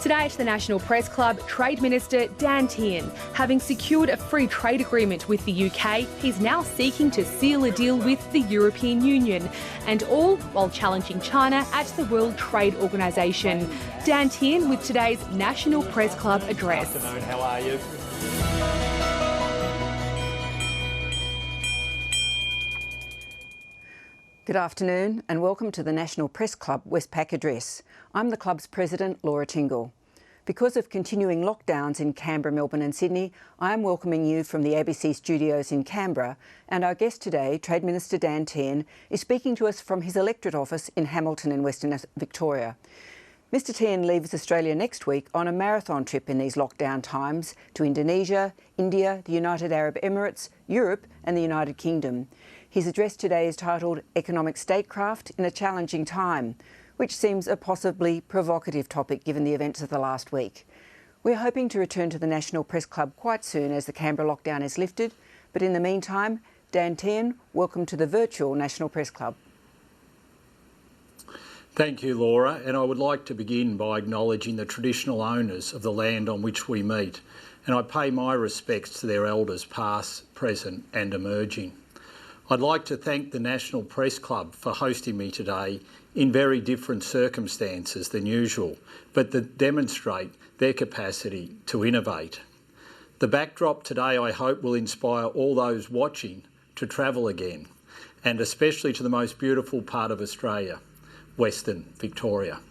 Today at the National Press Club, Trade Minister Tehan, having secured a free trade agreement with the UK, he's now seeking to seal a deal with the European Union, and all while challenging China at the World Trade Organisation. Tehan with today's National Press Club address. Good afternoon, how are you? Good afternoon and welcome to the National Press Club Westpac Address. I'm the club's president, Laura Tingle. Because of continuing lockdowns in Canberra, Melbourne and Sydney, I am welcoming you from the ABC studios in Canberra, and our guest today, Trade Minister Tehan, is speaking to us from his electorate office in Hamilton in Western Victoria. Mr Tehan leaves Australia next week on a marathon trip in these lockdown times to Indonesia, India, the United Arab Emirates, Europe and the United Kingdom. His address today is titled Economic Statecraft in a Challenging Time, which seems a possibly provocative topic given the events of the last week. We're hoping to return to the National Press Club quite soon as the Canberra lockdown is lifted, but in the meantime, Tehan, welcome to the virtual National Press Club. Thank you, Laura, and I would like to begin by acknowledging the traditional owners of the land on which we meet, and I pay my respects to their elders past, present and emerging. I'd like to thank the National Press Club for hosting me today in very different circumstances than usual, but that demonstrate their capacity to innovate. The backdrop today, I hope, will inspire all those watching to travel again, and especially to the most beautiful part of Australia, Western Victoria.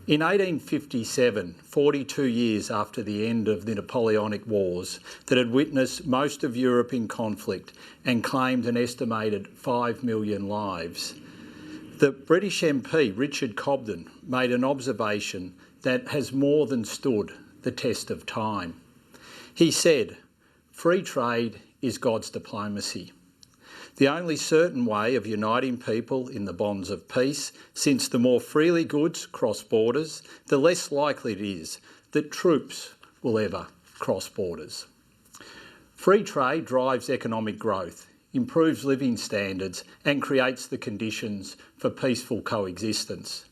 In 1857, 42 years after the end of the Napoleonic Wars that had witnessed most of Europe in conflict and claimed an estimated 5 million lives, the British MP Richard Cobden made an observation that has more than stood the test of time. He said, "Free trade is God's diplomacy. The only certain way of uniting people in the bonds of peace, since the more freely goods cross borders, the less likely it is that troops will ever cross borders." Free trade drives economic growth, improves living standards and creates the conditions for peaceful coexistence.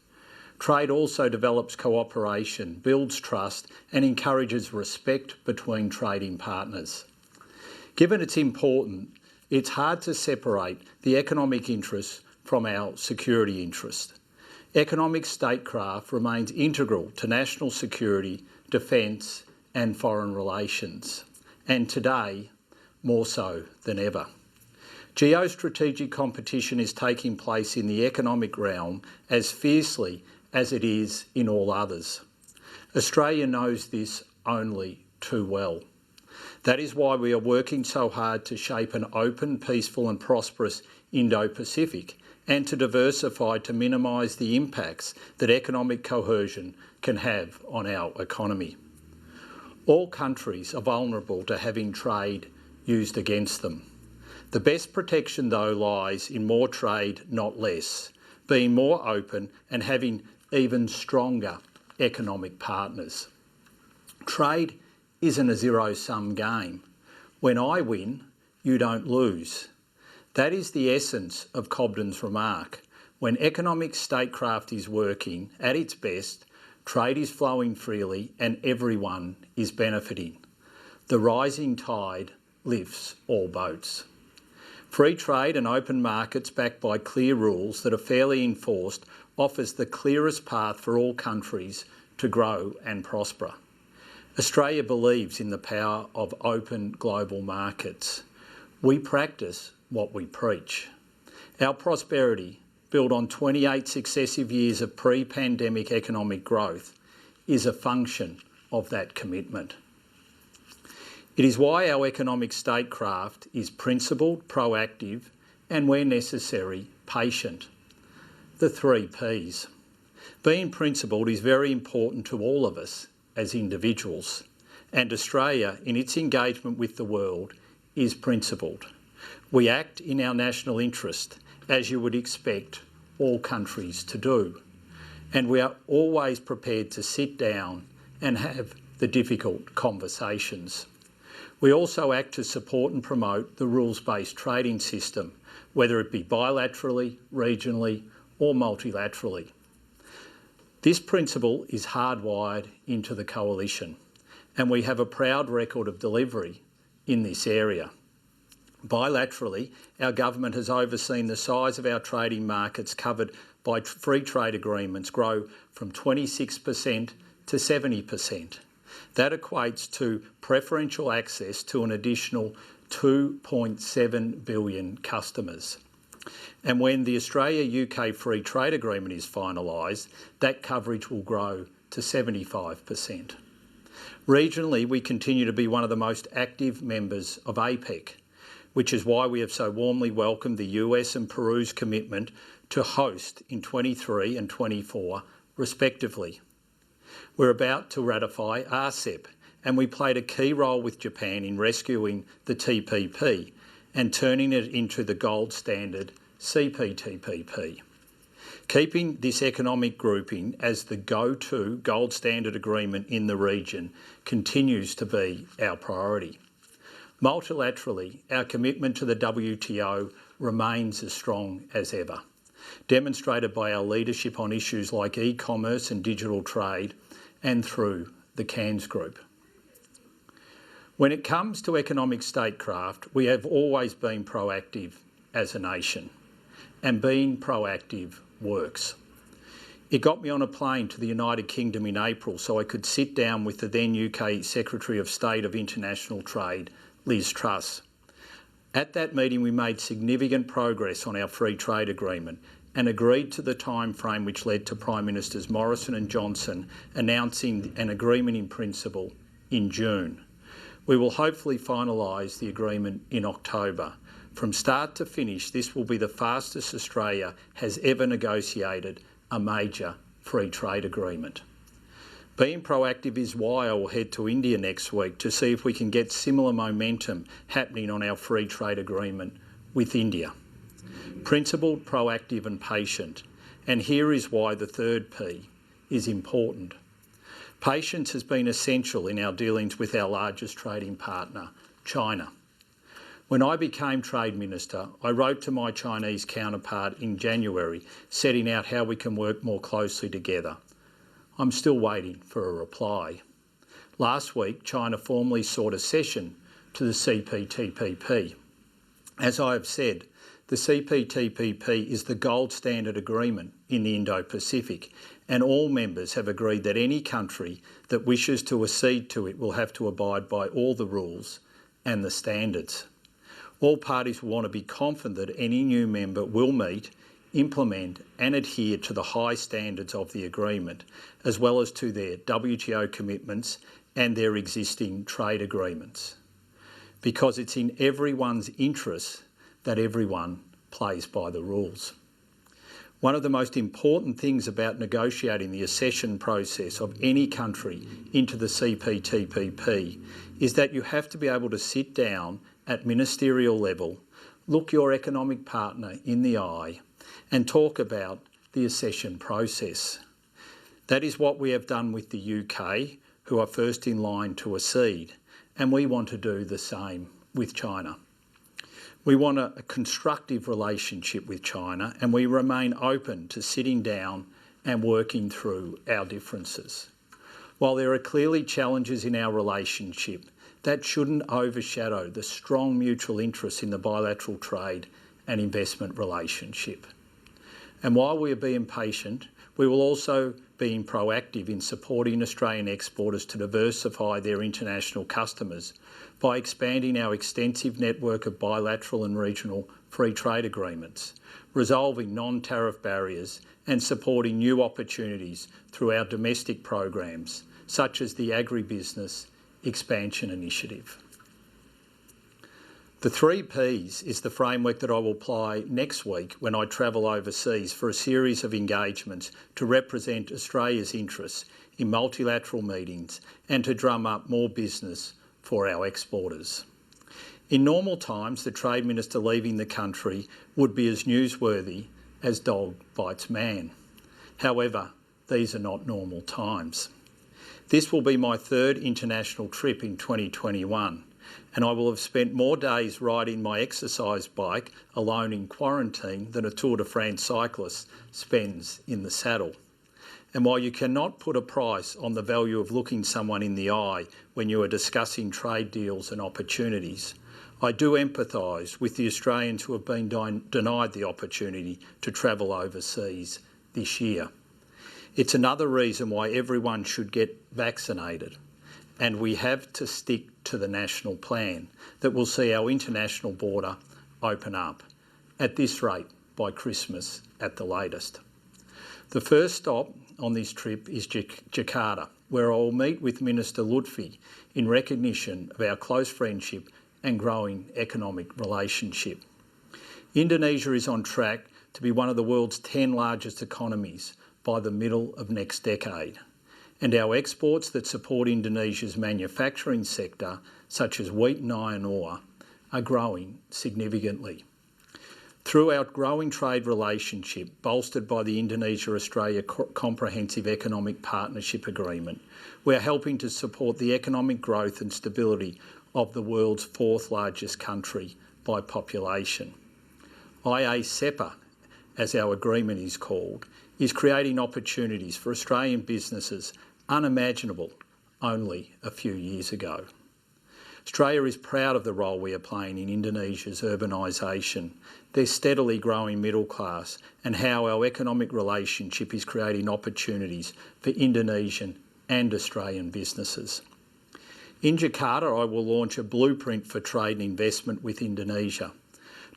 Trade also develops cooperation, builds trust and encourages respect between trading partners. Given its importance, it's hard to separate the economic interest from our security interest. Economic statecraft remains integral to national security, defence and foreign relations, and today more so than ever. Geostrategic competition is taking place in the economic realm as fiercely as it is in all others. Australia knows this only too well. That is why we are working so hard to shape an open, peaceful and prosperous Indo-Pacific and to diversify to minimise the impacts that economic cohesion can have on our economy. All countries are vulnerable to having trade used against them. The best protection, though, lies in more trade, not less, being more open and having even stronger economic partners. Trade isn't a zero-sum game. When I win, you don't lose. That is the essence of Cobden's remark. When economic statecraft is working at its best, trade is flowing freely and everyone is benefiting. The rising tide lifts all boats. Free trade and open markets backed by clear rules that are fairly enforced offers the clearest path for all countries to grow and prosper. Australia believes in the power of open global markets. We practice what we preach. Our prosperity, built on 28 successive years of pre-pandemic economic growth, is a function of that commitment. It is why our economic statecraft is principled, proactive and, where necessary, patient. The 3 Ps. Being principled is very important to all of us as individuals, and Australia, in its engagement with the world, is principled. We act in our national interest, as you would expect all countries to do, and we are always prepared to sit down and have the difficult conversations. We also act to support and promote the rules-based trading system, whether it be bilaterally, regionally or multilaterally. This principle is hardwired into the coalition, and we have a proud record of delivery in this area. Bilaterally, our government has overseen the size of our trading markets covered by free trade agreements grow from 26% to 70%. That equates to preferential access to an additional 2.7 billion customers. And when the Australia-UK Free Trade Agreement is finalised, that coverage will grow to 75%. Regionally, we continue to be one of the most active members of APEC, which is why we have so warmly welcomed the US and Peru's commitment to host in 23 and 24, respectively. We're about to ratify RCEP, and we played a key role with Japan in rescuing the TPP and turning it into the gold standard CPTPP. Keeping this economic grouping as the go-to gold standard agreement in the region continues to be our priority. Multilaterally, our commitment to the WTO remains as strong as ever, demonstrated by our leadership on issues like e-commerce and digital trade and through the Cairns Group. When it comes to economic statecraft, we have always been proactive as a nation, and being proactive works. It got me on a plane to the United Kingdom in April so I could sit down with the then UK Secretary of State of International Trade, Liz Truss. At that meeting, we made significant progress on our free trade agreement and agreed to the timeframe which led to Prime Ministers Morrison and Johnson announcing an agreement in principle in June. We will hopefully finalise the agreement in October. From start to finish, this will be the fastest Australia has ever negotiated a major free trade agreement. Being proactive is why I will head to India next week to see if we can get similar momentum happening on our free trade agreement with India. Principled, proactive and patient. And here is why the third P is important. Patience has been essential in our dealings with our largest trading partner, China. When I became Trade Minister, I wrote to my Chinese counterpart in January, setting out how we can work more closely together. I'm still waiting for a reply. Last week, China formally sought accession to the CPTPP. As I have said, the CPTPP is the gold standard agreement in the Indo-Pacific, and all members have agreed that any country that wishes to accede to it will have to abide by all the rules and the standards. All parties will want to be confident that any new member will meet, implement and adhere to the high standards of the agreement, as well as to their WTO commitments and their existing trade agreements. Because it's in everyone's interest that everyone plays by the rules. One of the most important things about negotiating the accession process of any country into the CPTPP is that you have to be able to sit down at ministerial level, look your economic partner in the eye and talk about the accession process. That is what we have done with the UK, who are first in line to accede, and we want to do the same with China. We want a constructive relationship with China, and we remain open to sitting down and working through our differences. While there are clearly challenges in our relationship, that shouldn't overshadow the strong mutual interest in the bilateral trade and investment relationship. And while we are being patient, we will also be proactive in supporting Australian exporters to diversify their international customers by expanding our extensive network of bilateral and regional free trade agreements, resolving non-tariff barriers and supporting new opportunities through our domestic programs, such as the Agribusiness Expansion Initiative. The 3 Ps is the framework that I will apply next week when I travel overseas for a series of engagements to represent Australia's interests in multilateral meetings and to drum up more business for our exporters. In normal times, the Trade Minister leaving the country would be as newsworthy as dog bites man. However, these are not normal times. This will be my 3rd international trip in 2021, and I will have spent more days riding my exercise bike alone in quarantine than a Tour de France cyclist spends in the saddle. And while you cannot put a price on the value of looking someone in the eye when you are discussing trade deals and opportunities, I do empathise with the Australians who have been denied the opportunity to travel overseas this year. It's another reason why everyone should get vaccinated, and we have to stick to the national plan that will see our international border open up, at this rate by Christmas at the latest. The first stop on this trip is Jakarta, where I will meet with Minister Lutfi in recognition of our close friendship and growing economic relationship. Indonesia is on track to be one of the world's 10 largest economies by the middle of next decade, and our exports that support Indonesia's manufacturing sector, such as wheat and iron ore, are growing significantly. Through our growing trade relationship, bolstered by the Indonesia-Australia Comprehensive Economic Partnership Agreement, we are helping to support the economic growth and stability of the world's fourth largest country by population. IA-CEPA, as our agreement is called, is creating opportunities for Australian businesses unimaginable only a few years ago. Australia is proud of the role we are playing in Indonesia's urbanisation, their steadily growing middle class, and how our economic relationship is creating opportunities for Indonesian and Australian businesses. In Jakarta, I will launch a blueprint for trade and investment with Indonesia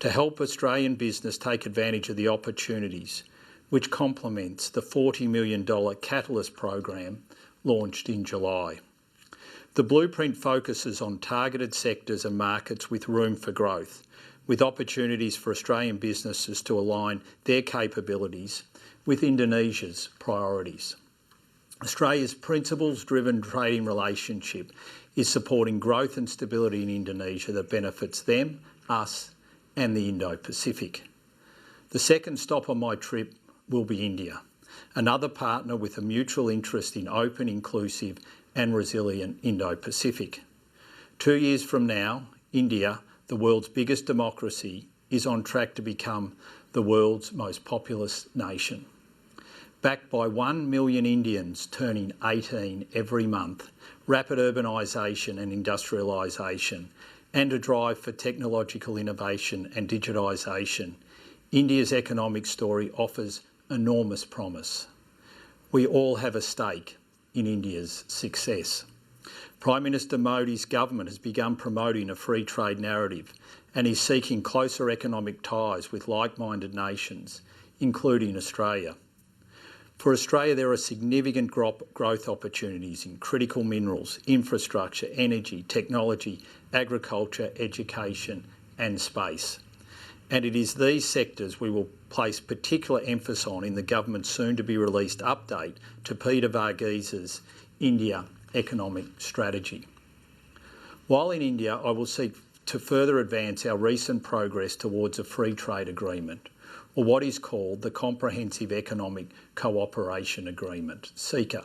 to help Australian business take advantage of the opportunities, which complements the $40 million Catalyst program launched in July. The blueprint focuses on targeted sectors and markets with room for growth, with opportunities for Australian businesses to align their capabilities with Indonesia's priorities. Australia's principles-driven trading relationship is supporting growth and stability in Indonesia that benefits them, us, and the Indo-Pacific. The second stop on my trip will be India, another partner with a mutual interest in open, inclusive, and resilient Indo-Pacific. 2 years from now, India, the world's biggest democracy, is on track to become the world's most populous nation. Backed by 1 million Indians turning 18 every month, rapid urbanisation and industrialisation, and a drive for technological innovation and digitisation, India's economic story offers enormous promise. We all have a stake in India's success. Prime Minister Modi's government has begun promoting a free trade narrative and is seeking closer economic ties with like-minded nations, including Australia. For Australia, there are significant growth opportunities in critical minerals, infrastructure, energy, technology, agriculture, education and space. And it is these sectors we will place particular emphasis on in the government's soon-to-be-released update to Peter Varghese's India Economic Strategy. While in India, I will seek to further advance our recent progress towards a free trade agreement, or what is called the Comprehensive Economic Cooperation Agreement, CECA.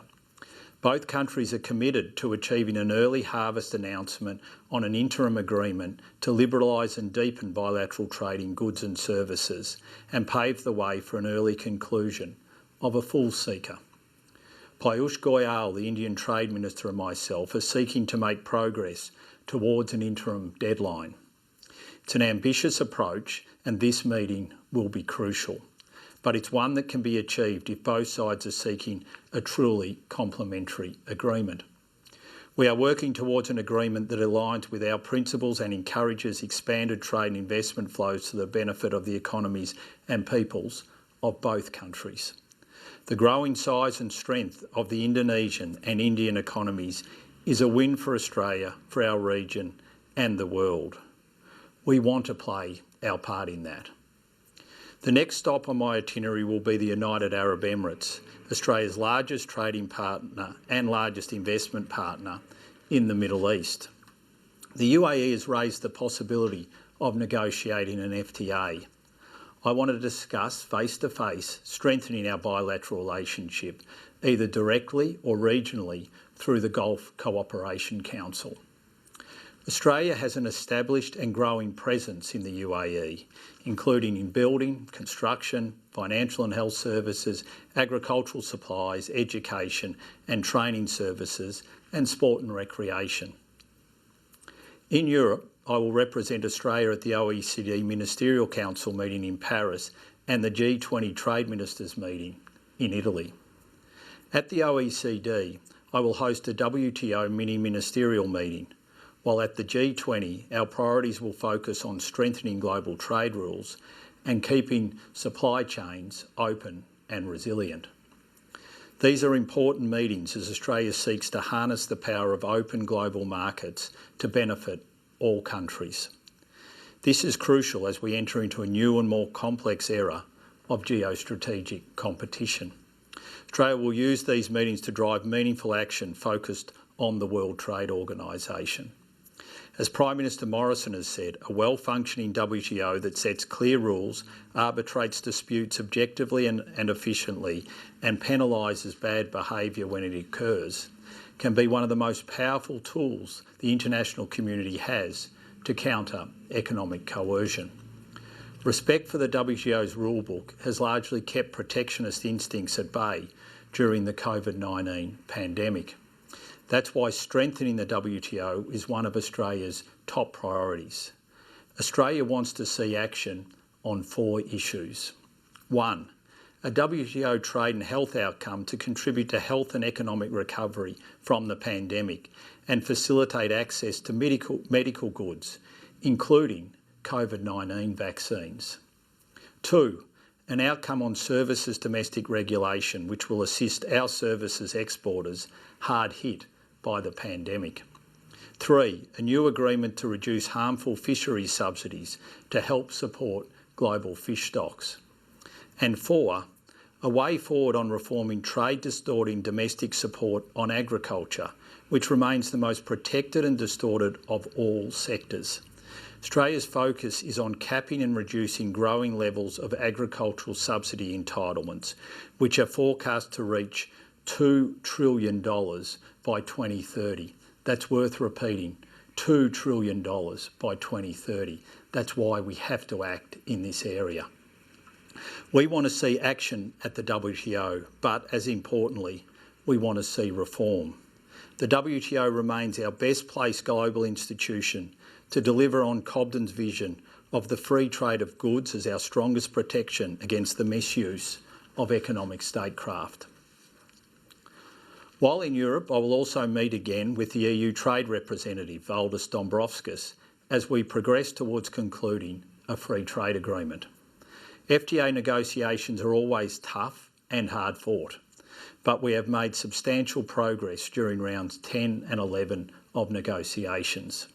Both countries are committed to achieving an early harvest announcement on an interim agreement to liberalise and deepen bilateral trade in goods and services and pave the way for an early conclusion of a full CECA. Piyush Goyal, the Indian Trade Minister, and myself are seeking to make progress towards an interim deadline. It's an ambitious approach, and this meeting will be crucial, but it's one that can be achieved if both sides are seeking a truly complementary agreement. We are working towards an agreement that aligns with our principles and encourages expanded trade and investment flows to the benefit of the economies and peoples of both countries. The growing size and strength of the Indonesian and Indian economies is a win for Australia, for our region and the world. We want to play our part in that. The next stop on my itinerary will be the United Arab Emirates, Australia's largest trading partner and largest investment partner in the Middle East. The UAE has raised the possibility of negotiating an FTA. I want to discuss face-to-face strengthening our bilateral relationship, either directly or regionally through the Gulf Cooperation Council. Australia has an established and growing presence in the UAE, including in building, construction, financial and health services, agricultural supplies, education and training services, and sport and recreation. In Europe, I will represent Australia at the OECD Ministerial Council meeting in Paris and the G20 Trade Ministers meeting in Italy. At the OECD, I will host a WTO mini-ministerial meeting, while at the G20, our priorities will focus on strengthening global trade rules and keeping supply chains open and resilient. These are important meetings as Australia seeks to harness the power of open global markets to benefit all countries. This is crucial as we enter into a new and more complex era of geostrategic competition. Australia will use these meetings to drive meaningful action focused on the World Trade Organisation. As Prime Minister Morrison has said, a well-functioning WTO that sets clear rules, arbitrates disputes objectively and efficiently, and penalises bad behaviour when it occurs, can be one of the most powerful tools the international community has to counter economic coercion. Respect for the WTO's rulebook has largely kept protectionist instincts at bay during the COVID-19 pandemic. That's why strengthening the WTO is one of Australia's top priorities. Australia wants to see action on 4 issues. 1. A WTO trade and health outcome to contribute to health and economic recovery from the pandemic and facilitate access to medical goods, including COVID-19 vaccines. 2. An outcome on services domestic regulation which will assist our services exporters hard hit by the pandemic. 3. A new agreement to reduce harmful fisheries subsidies to help support global fish stocks. And 4. A way forward on reforming trade-distorting domestic support on agriculture, which remains the most protected and distorted of all sectors. Australia's focus is on capping and reducing growing levels of agricultural subsidy entitlements, which are forecast to reach $2 trillion by 2030. That's worth repeating, $2 trillion by 2030. That's why we have to act in this area. We want to see action at the WTO, but as importantly, we want to see reform. The WTO remains our best placed global institution to deliver on Cobden's vision of the free trade of goods as our strongest protection against the misuse of economic statecraft. While in Europe, I will also meet again with the EU Trade Representative, Valdis Dombrovskis, as we progress towards concluding a free trade agreement. FTA negotiations are always tough and hard fought, but we have made substantial progress during rounds 10 and 11 of negotiations.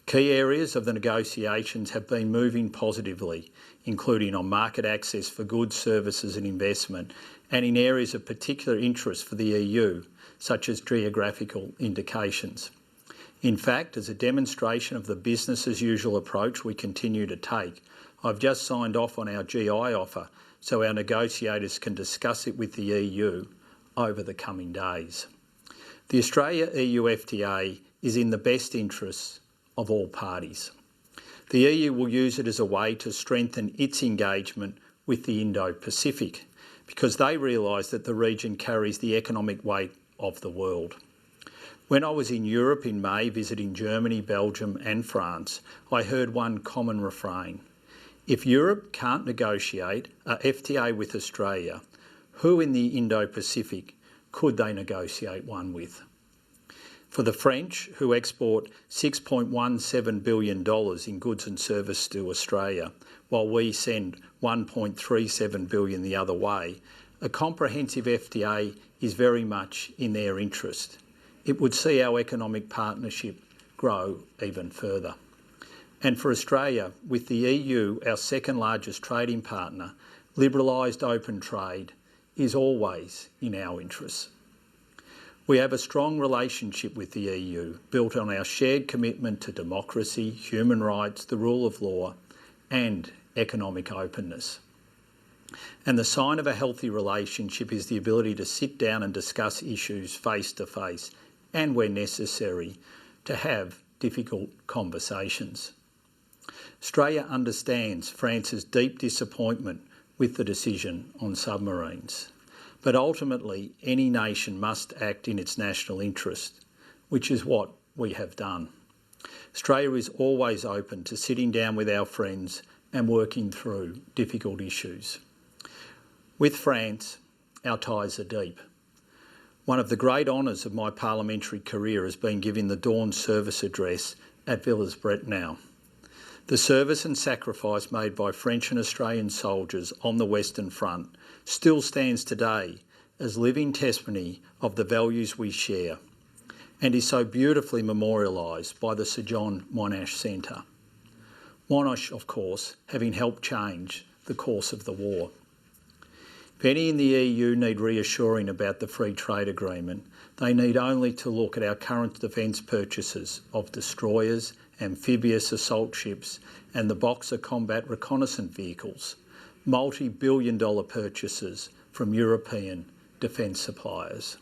Key areas of the negotiations have been moving positively, including on market access for goods, services and investment, and in areas of particular interest for the EU, such as geographical indications. In fact, as a demonstration of the business as usual approach we continue to take, I've just signed off on our GI offer so our negotiators can discuss it with the EU over the coming days. The Australia-EU FTA is in the best interests of all parties. The EU will use it as a way to strengthen its engagement with the Indo-Pacific because they realise that the region carries the economic weight of the world. When I was in Europe in May visiting Germany, Belgium and France, I heard one common refrain. If Europe can't negotiate a FTA with Australia, who in the Indo-Pacific could they negotiate one with? For the French, who export $6.17 billion in goods and services to Australia, while we send $1.37 billion the other way, a comprehensive FTA is very much in their interest. It would see our economic partnership grow even further. And for Australia, with the EU, our second largest trading partner, liberalised open trade is always in our interests. We have a strong relationship with the EU, built on our shared commitment to democracy, human rights, the rule of law and economic openness. And the sign of a healthy relationship is the ability to sit down and discuss issues face to face and, where necessary, to have difficult conversations. Australia understands France's deep disappointment with the decision on submarines, but ultimately any nation must act in its national interest, which is what we have done. Australia is always open to sitting down with our friends and working through difficult issues. With France, our ties are deep. One of the great honours of my parliamentary career has been giving the dawn service address at Villers-Bretonneux. The service and sacrifice made by French and Australian soldiers on the Western Front still stands today as living testimony of the values we share, and is so beautifully memorialised by the Sir John Monash Centre. Monash, of course, having helped change the course of the war. If any in the EU need reassuring about the free trade agreement, they need only to look at our current defence purchases of destroyers, amphibious assault ships and the Boxer combat reconnaissance vehicles, multi-billion-dollar purchases from European defence suppliers.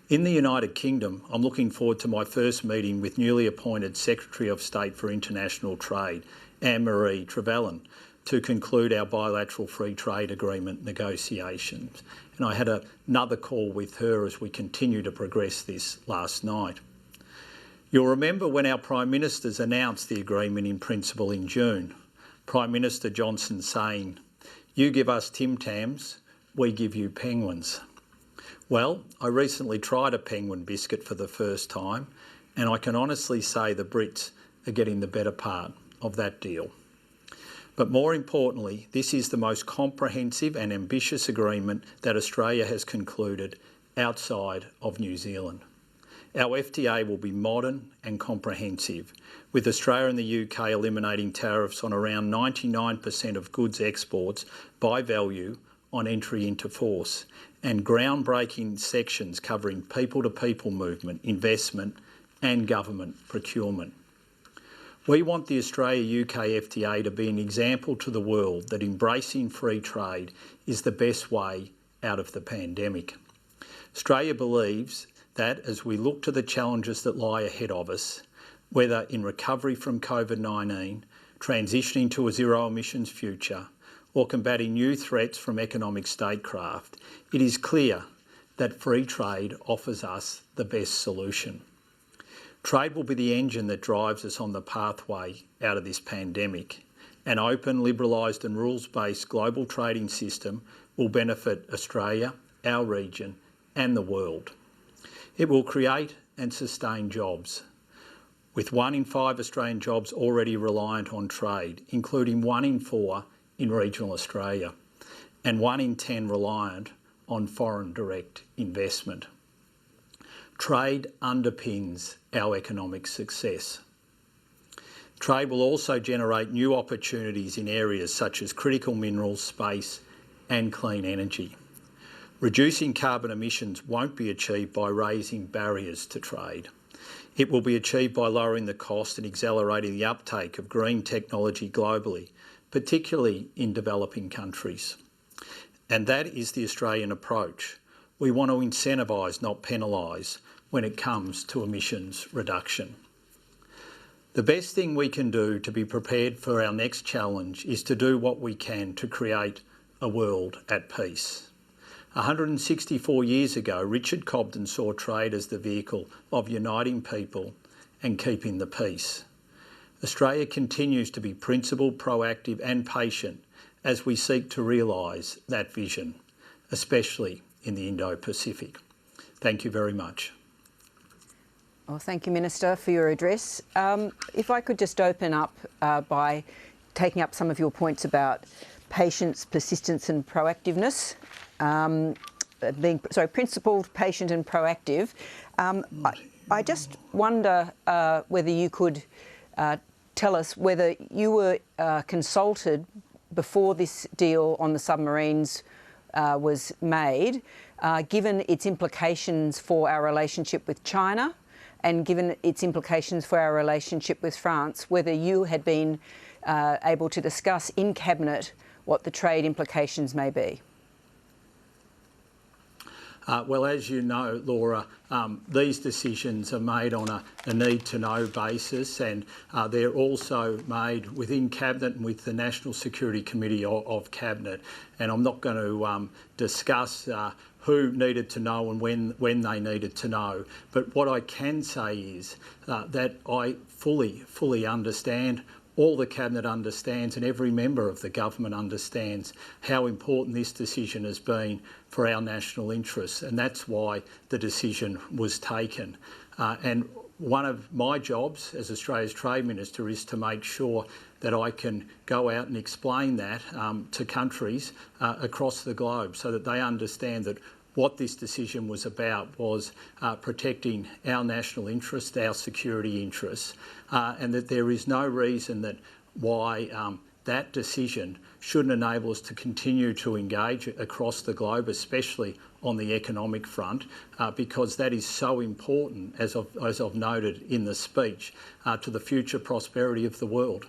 In the United Kingdom, I'm looking forward to my first meeting with newly appointed Secretary of State for International Trade, Anne-Marie Trevelyan, to conclude our bilateral free trade agreement negotiations. And I had another call with her as we continue to progress this last night. You'll remember when our Prime Ministers announced the agreement in principle in June, Prime Minister Johnson saying, "You give us Tim Tams, we give you penguins." Well, I recently tried a penguin biscuit for the first time, and I can honestly say the Brits are getting the better part of that deal. But more importantly, this is the most comprehensive and ambitious agreement that Australia has concluded outside of New Zealand. Our FTA will be modern and comprehensive, with Australia and the UK eliminating tariffs on around 99% of goods exports by value on entry into force, and groundbreaking sections covering people-to-people movement, investment and government procurement. We want the Australia-UK FTA to be an example to the world that embracing free trade is the best way out of the pandemic. Australia believes that as we look to the challenges that lie ahead of us, whether in recovery from COVID-19, transitioning to a zero emissions future, or combating new threats from economic statecraft, it is clear that free trade offers us the best solution. Trade will be the engine that drives us on the pathway out of this pandemic. An open, liberalised and rules-based global trading system will benefit Australia, our region and the world. It will create and sustain jobs, with 1 in 5 Australian jobs already reliant on trade, including 1 in 4 in regional Australia, and 1 in 10 reliant on foreign direct investment. Trade underpins our economic success. Trade will also generate new opportunities in areas such as critical minerals, space and clean energy. Reducing carbon emissions won't be achieved by raising barriers to trade. It will be achieved by lowering the cost and accelerating the uptake of green technology globally, particularly in developing countries. And that is the Australian approach. We want to incentivise, not penalise, when it comes to emissions reduction. The best thing we can do to be prepared for our next challenge is to do what we can to create a world at peace. 164 years ago, Richard Cobden saw trade as the vehicle of uniting people and keeping the peace. Australia continues to be principled, proactive and patient as we seek to realise that vision, especially in the Indo-Pacific. Thank you very much. Well, thank you, Minister, for your address. If I could just open up by taking up some of your points about patience, persistence and proactiveness. Principled, patient and proactive. I just wonder whether you could tell us whether you were consulted before this deal on the submarines was made, given its implications for our relationship with China and given its implications for our relationship with France, whether you had been able to discuss in Cabinet what the trade implications may be. Well, as you know, Laura, these decisions are made on a need-to-know basis, and they're also made within Cabinet and with the National Security Committee of Cabinet. And I'm not going to discuss who needed to know and when they needed to know. But what I can say is that I fully understand, all the Cabinet understands, and every member of the government understands how important this decision has been for our national interests, and that's why the decision was taken. And one of my jobs as Australia's Trade Minister is to make sure that I can go out and explain that to countries across the globe so that they understand that what this decision was about was protecting our national interests, our security interests, and that there is no reason that why that decision shouldn't enable us to continue to engage across the globe, especially on the economic front, because that is so important, as I've noted in the speech, to the future prosperity of the world.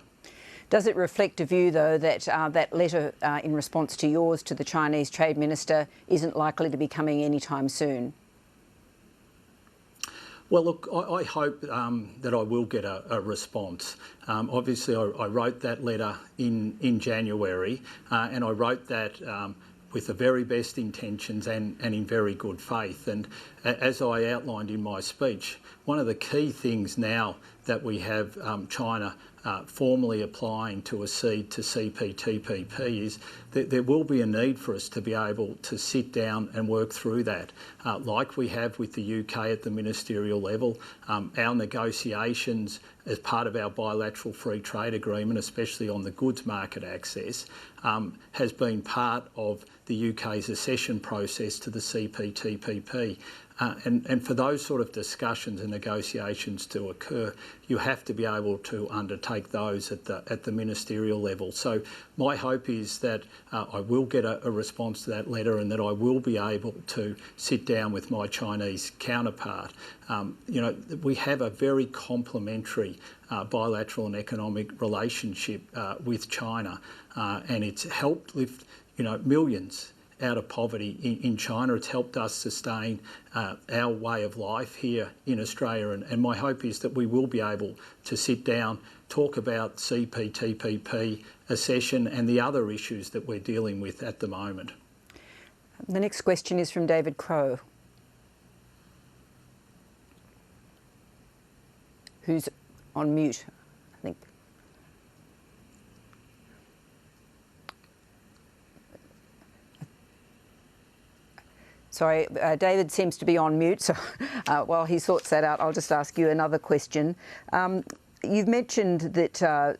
Does it reflect a view, though, that that letter in response to yours to the Chinese Trade Minister isn't likely to be coming anytime soon? Well, look, I hope that I will get a response. Obviously, I wrote that letter in January, and I wrote that with the very best intentions and in very good faith. And as I outlined in my speech, one of the key things now that we have China formally applying to accede to CPTPP is that there will be a need for us to be able to sit down and work through that, like we have with the UK at the ministerial level. Our negotiations as part of our bilateral free trade agreement, especially on the goods market access, has been part of the UK's accession process to the CPTPP. And for those sort of discussions and negotiations to occur, you have to be able to undertake those at the ministerial level. So my hope is that I will get a response to that letter, and that I will be able to sit down with my Chinese counterpart. You know, we have a very complementary bilateral and economic relationship with China, and it's helped lift, you know, millions out of poverty in China. It's helped us sustain our way of life here in Australia, and my hope is that we will be able to sit down, talk about CPTPP, accession and the other issues that we're dealing with at the moment. The next question is from David Crowe, who's on mute, I think. Sorry, David seems to be on mute, so while he sorts that out, I'll just ask you another question. You've mentioned that,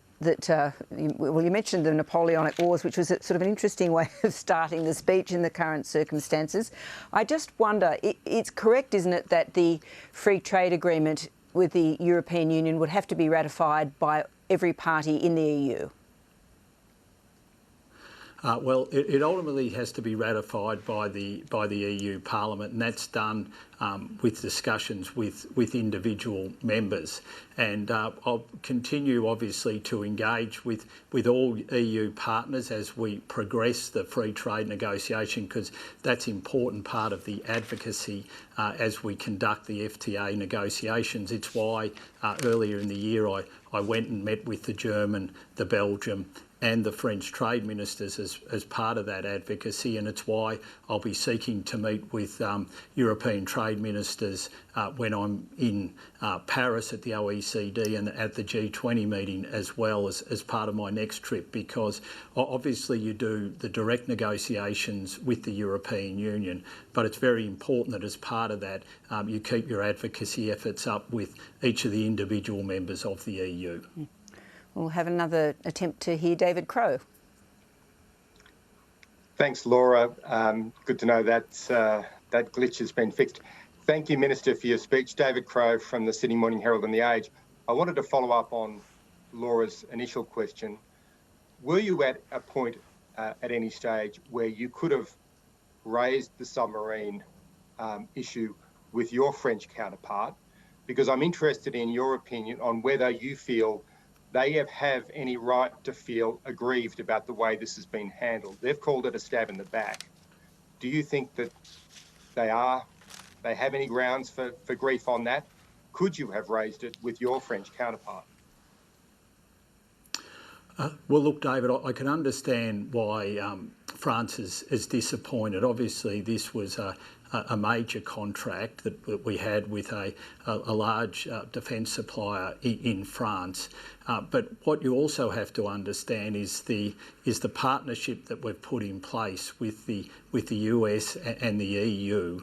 you mentioned the Napoleonic Wars, which was a sort of an interesting way of starting the speech in the current circumstances. I just wonder, it's correct, isn't it, that the free trade agreement with the European Union would have to be ratified by every party in the EU? Well, it ultimately has to be ratified by the EU Parliament, and that's done with discussions with individual members. And I'll continue, obviously, to engage with all EU partners as we progress the free trade negotiation, because that's an important part of the advocacy as we conduct the FTA negotiations. It's why earlier in the year I went and met with the German, the Belgian and the French trade ministers as part of that advocacy, and it's why I'll be seeking to meet with European trade ministers when I'm in Paris at the OECD and at the G20 meeting, as well as part of my next trip, because obviously you do the direct negotiations with the European Union, but it's very important that as part of that you keep your advocacy efforts up with each of the individual members of the EU. We'll have another attempt to hear David Crowe. Thanks, Laura. Good to know that that glitch has been fixed. Thank you, Minister, for your speech. David Crowe from the Sydney Morning Herald and The Age. I wanted to follow up on Laura's initial question. Were you at a point at any stage where you could have raised the submarine issue with your French counterpart? Because I'm interested in your opinion on whether you feel they have any right to feel aggrieved about the way this has been handled. They've called it a stab in the back. Do you think that they have any grounds for grief on that? Could you have raised it with your French counterpart? Well, look, David, I can understand why France is disappointed. Obviously, this was a major contract that we had with a large defence supplier in France. But what you also have to understand is the partnership that we've put in place with the US and the EU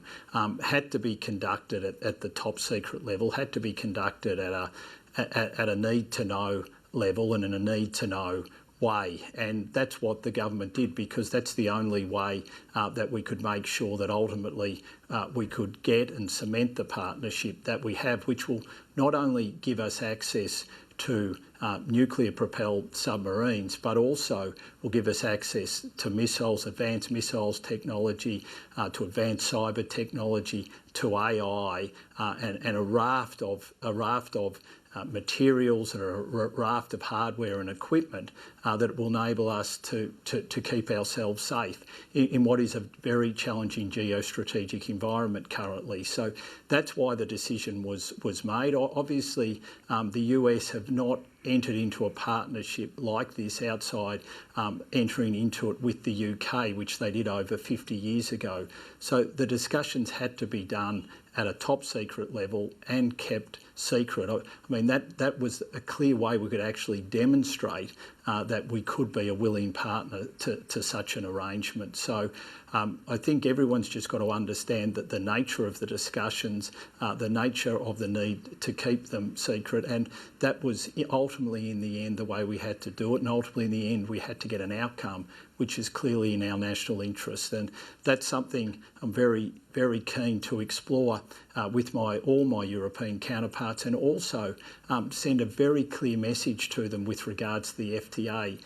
had to be conducted at the top secret level, had to be conducted at a need to know level and in a need to know way, and that's what the government did, because that's the only way that we could make sure that ultimately we could get and cement the partnership that we have, which will not only give us access to nuclear-propelled submarines, but also will give us access to missiles, advanced missiles technology, to advanced cyber technology, to AI, and a raft of materials and a raft of hardware and equipment that will enable us to keep ourselves safe in what is a very challenging geostrategic environment currently. So that's why the decision was made. Obviously, the US have not entered into a partnership like this outside entering into it with the UK, which they did over 50 years ago. So the discussions had to be done at a top secret level and kept secret. I mean, that was a clear way we could actually demonstrate that we could be a willing partner to such an arrangement. So I think everyone's just got to understand that the nature of the discussions, the nature of the need to keep them secret, and that was ultimately in the end the way we had to do it, and ultimately in the end we had to get an outcome which is clearly in our national interest, and that's something I'm very, very keen to explore with all my European counterparts, and also send a very clear message to them with regards to the FTA.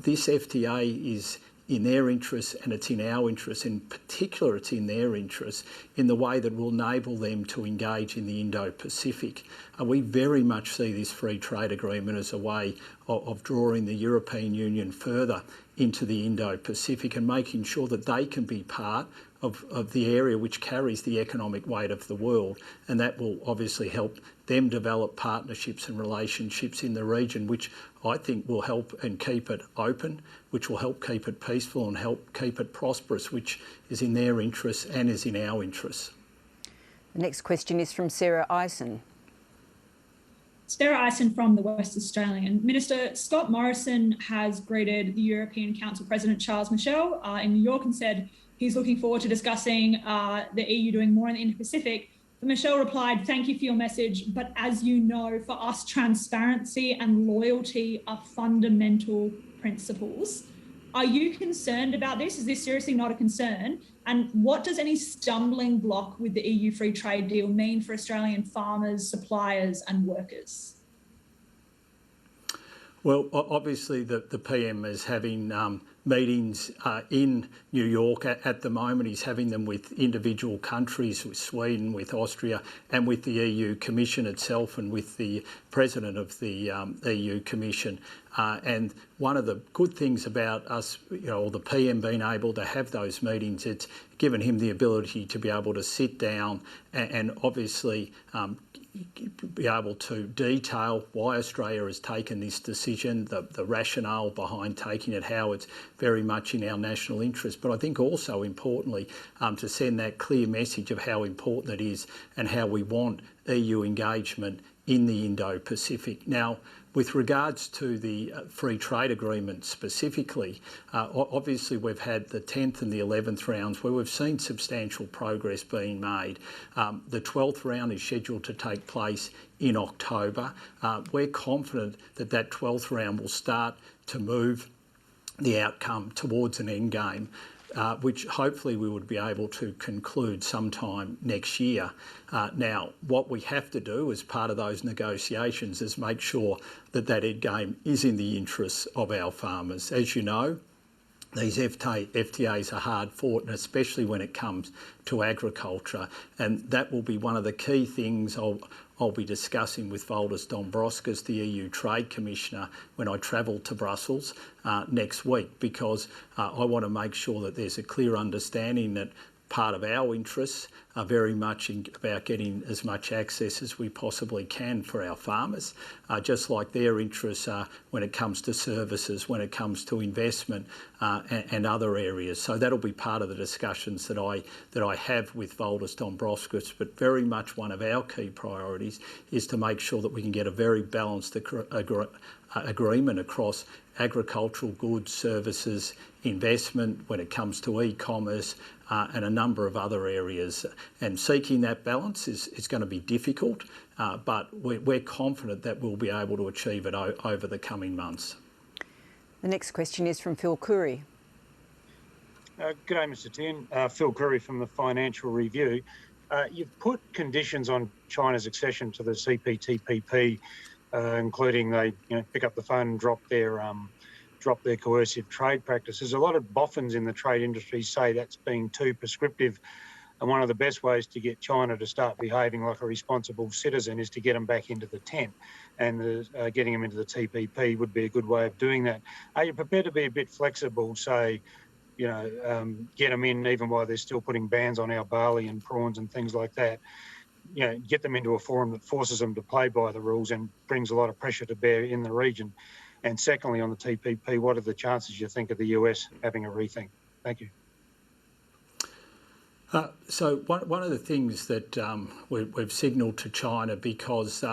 This FTA is in their interests and it's in our interests. In particular, it's in their interests in the way that will enable them to engage in the Indo-Pacific. We very much see this free trade agreement as a way of drawing the European Union further into the Indo-Pacific and making sure that they can be part of the area which carries the economic weight of the world, and that will obviously help them develop partnerships and relationships in the region, which I think will help and keep it open, which will help keep it peaceful and help keep it prosperous, which is in their interests and is in our interests. The next question is from Sarah Eisen. Sarah Eisen from the West Australian. Minister, Scott Morrison has greeted the European Council President Charles Michel in New York and said he's looking forward to discussing the EU doing more in the Indo-Pacific. But Michel replied, "Thank you for your message, but as you know, for us, transparency and loyalty are fundamental principles." Are you concerned about this? Is this seriously not a concern? And what does any stumbling block with the EU free trade deal mean for Australian farmers, suppliers and workers? Well, obviously the PM is having meetings in New York at the moment. He's having them with individual countries, with Sweden, with Austria, and with the EU Commission itself, and with the President of the EU Commission. And one of the good things about us, or the PM being able to have those meetings, it's given him the ability to be able to sit down and obviously be able to detail why Australia has taken this decision, the rationale behind taking it, how it's very much in our national interest. But I think also importantly to send that clear message of how important it is and how we want EU engagement in the Indo-Pacific. Now, with regards to the free trade agreement specifically, obviously we've had the 10th and the 11th rounds where we've seen substantial progress being made. The 12th round is scheduled to take place in October. We're confident that that 12th round will start to move the outcome towards an end game, which hopefully we would be able to conclude sometime next year. Now, what we have to do as part of those negotiations is make sure that that end game is in the interests of our farmers. As you know, these FTAs are hard fought, and especially when it comes to agriculture. And that will be one of the key things I'll be discussing with Valdis Dombrovskis, the EU Trade Commissioner, when I travel to Brussels next week, because I want to make sure that there's a clear understanding that part of our interests are very much about getting as much access as we possibly can for our farmers, just like their interests are when it comes to services, when it comes to investment and other areas. So that'll be part of the discussions that I have with Valdis Dombrovskis, but very much one of our key priorities is to make sure that we can get a very balanced agreement across agricultural goods, services, investment when it comes to e-commerce and a number of other areas. And seeking that balance is going to be difficult, but we're confident that we'll be able to achieve it over the coming months. The next question is from Phil Curry. G'day, Mr. Tehan. Phil Curry from the Financial Review. You've put conditions on China's accession to the CPTPP, including they pick up the phone and drop their coercive trade practices. A lot of boffins in the trade industry say that's being too prescriptive, and one of the best ways to get China to start behaving like a responsible citizen is to get them back into the tent, and getting them into the TPP would be a good way of doing that. Are you prepared to be a bit flexible, say, get them in even while they're still putting bans on our barley and prawns and things like that? Get them into a forum that forces them to play by the rules and brings a lot of pressure to bear in the region. And secondly, on the TPP, what are the chances you think of the US having a rethink? Thank you. So one of the things that we've signalled to China, because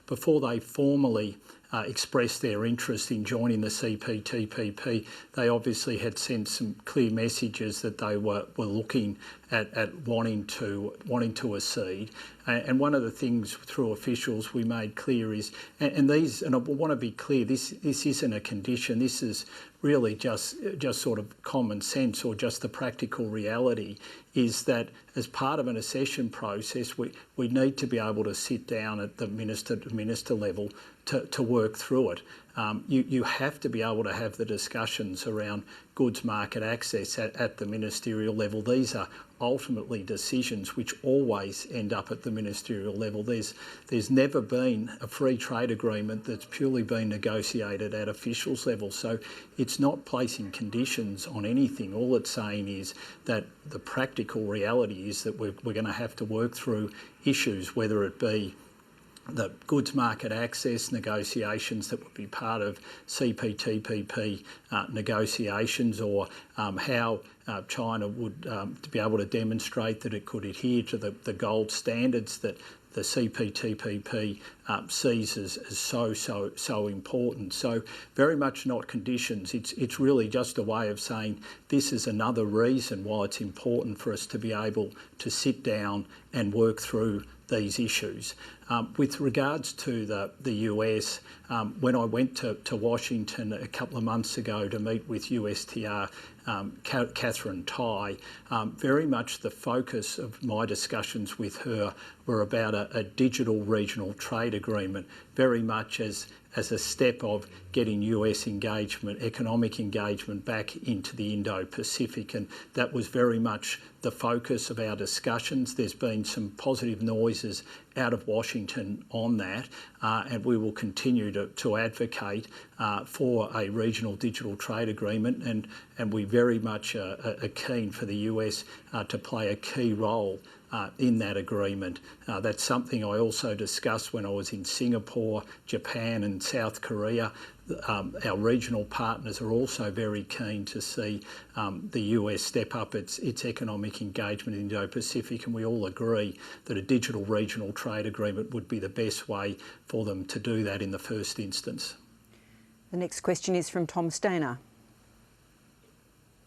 before they formally expressed their interest in joining the CPTPP, they obviously had sent some clear messages that they were looking at wanting to accede. And one of the things through officials we made clear is, and I want to be clear, this isn't a condition. This is really just sort of common sense, or just the practical reality, is that as part of an accession process, we need to be able to sit down at the minister level to work through it. You have to be able to have the discussions around goods market access at the ministerial level. These are ultimately decisions which always end up at the ministerial level. There's never been a free trade agreement that's purely been negotiated at officials level. So it's not placing conditions on anything. All it's saying is that the practical reality is that we're going to have to work through issues, whether it be the goods market access negotiations that would be part of CPTPP negotiations, or how China would be able to demonstrate that it could adhere to the gold standards that the CPTPP sees as so important. So very much not conditions. It's really just a way of saying this is another reason why it's important for us to be able to sit down and work through these issues. With regards to the US, when I went to Washington a couple of months ago to meet with USTR Catherine Tai, very much the focus of my discussions with her were about a digital regional trade agreement, very much as a step of getting US engagement, economic engagement back into the Indo-Pacific, and that was very much the focus of our discussions. There's been some positive noises out of Washington on that, and we will continue to advocate for a regional digital trade agreement, and we very much are keen for the US to play a key role in that agreement. That's something I also discussed when I was in Singapore, Japan and South Korea. Our regional partners are also very keen to see the US step up its economic engagement in the Indo-Pacific, and we all agree that a digital regional trade agreement would be the best way for them to do that in the first instance. The next question is from Tom Stainer.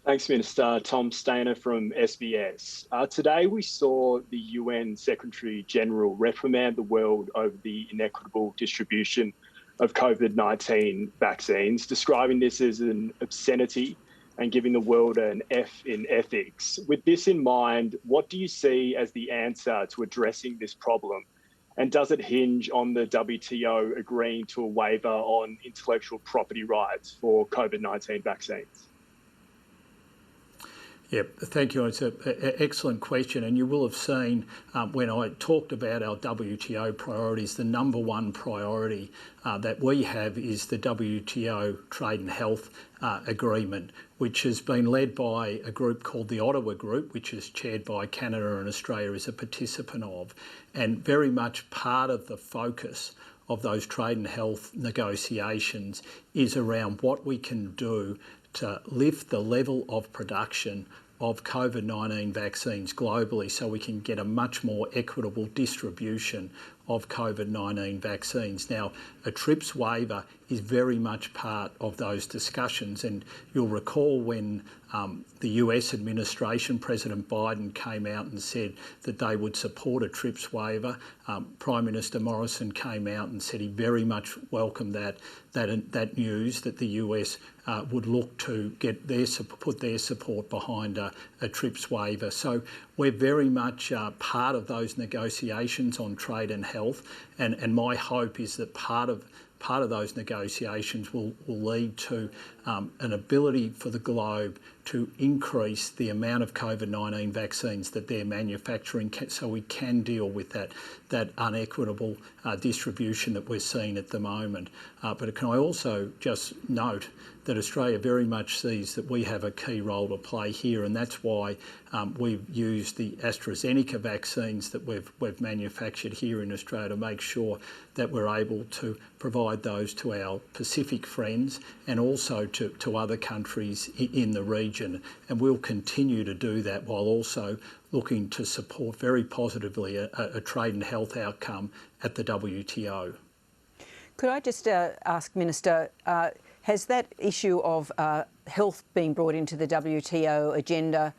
Thanks, Minister. Tom Stainer from SBS. Today we saw the UN Secretary-General reprimand the world over the inequitable distribution of COVID-19 vaccines, describing this as an obscenity and giving the world an F in ethics. With this in mind, what do you see as the answer to addressing this problem? And does it hinge on the WTO agreeing to a waiver on intellectual property rights for COVID-19 vaccines? Yeah, thank you. It's an excellent question, and you will have seen when I talked about our WTO priorities, the number one priority that we have is the WTO Trade and Health Agreement, which has been led by a group called the Ottawa Group, which is chaired by Canada and Australia as a participant of, and very much part of the focus of those trade and health negotiations is around what we can do to lift the level of production of COVID-19 vaccines globally so we can get a much more equitable distribution of COVID-19 vaccines. Now, a TRIPS waiver is very much part of those discussions, and you'll recall when the US administration, President Biden, came out and said that they would support a TRIPS waiver. Prime Minister Morrison came out and said he very much welcomed that news, that the US would look to get put their support behind a TRIPS waiver. So we're very much part of those negotiations on trade and health, and my hope is that part of those negotiations will lead to an ability for the globe to increase the amount of COVID-19 vaccines that they're manufacturing so we can deal with that unequitable distribution that we're seeing at the moment. But can I also just note that Australia very much sees that we have a key role to play here, and that's why we've used the AstraZeneca vaccines that we've manufactured here in Australia to make sure that we're able to provide those to our Pacific friends and also to other countries in the region. And we'll continue to do that while also looking to support very positively a trade and health outcome at the WTO. Could I just ask, Minister, has that issue of health being brought into the WTO agenda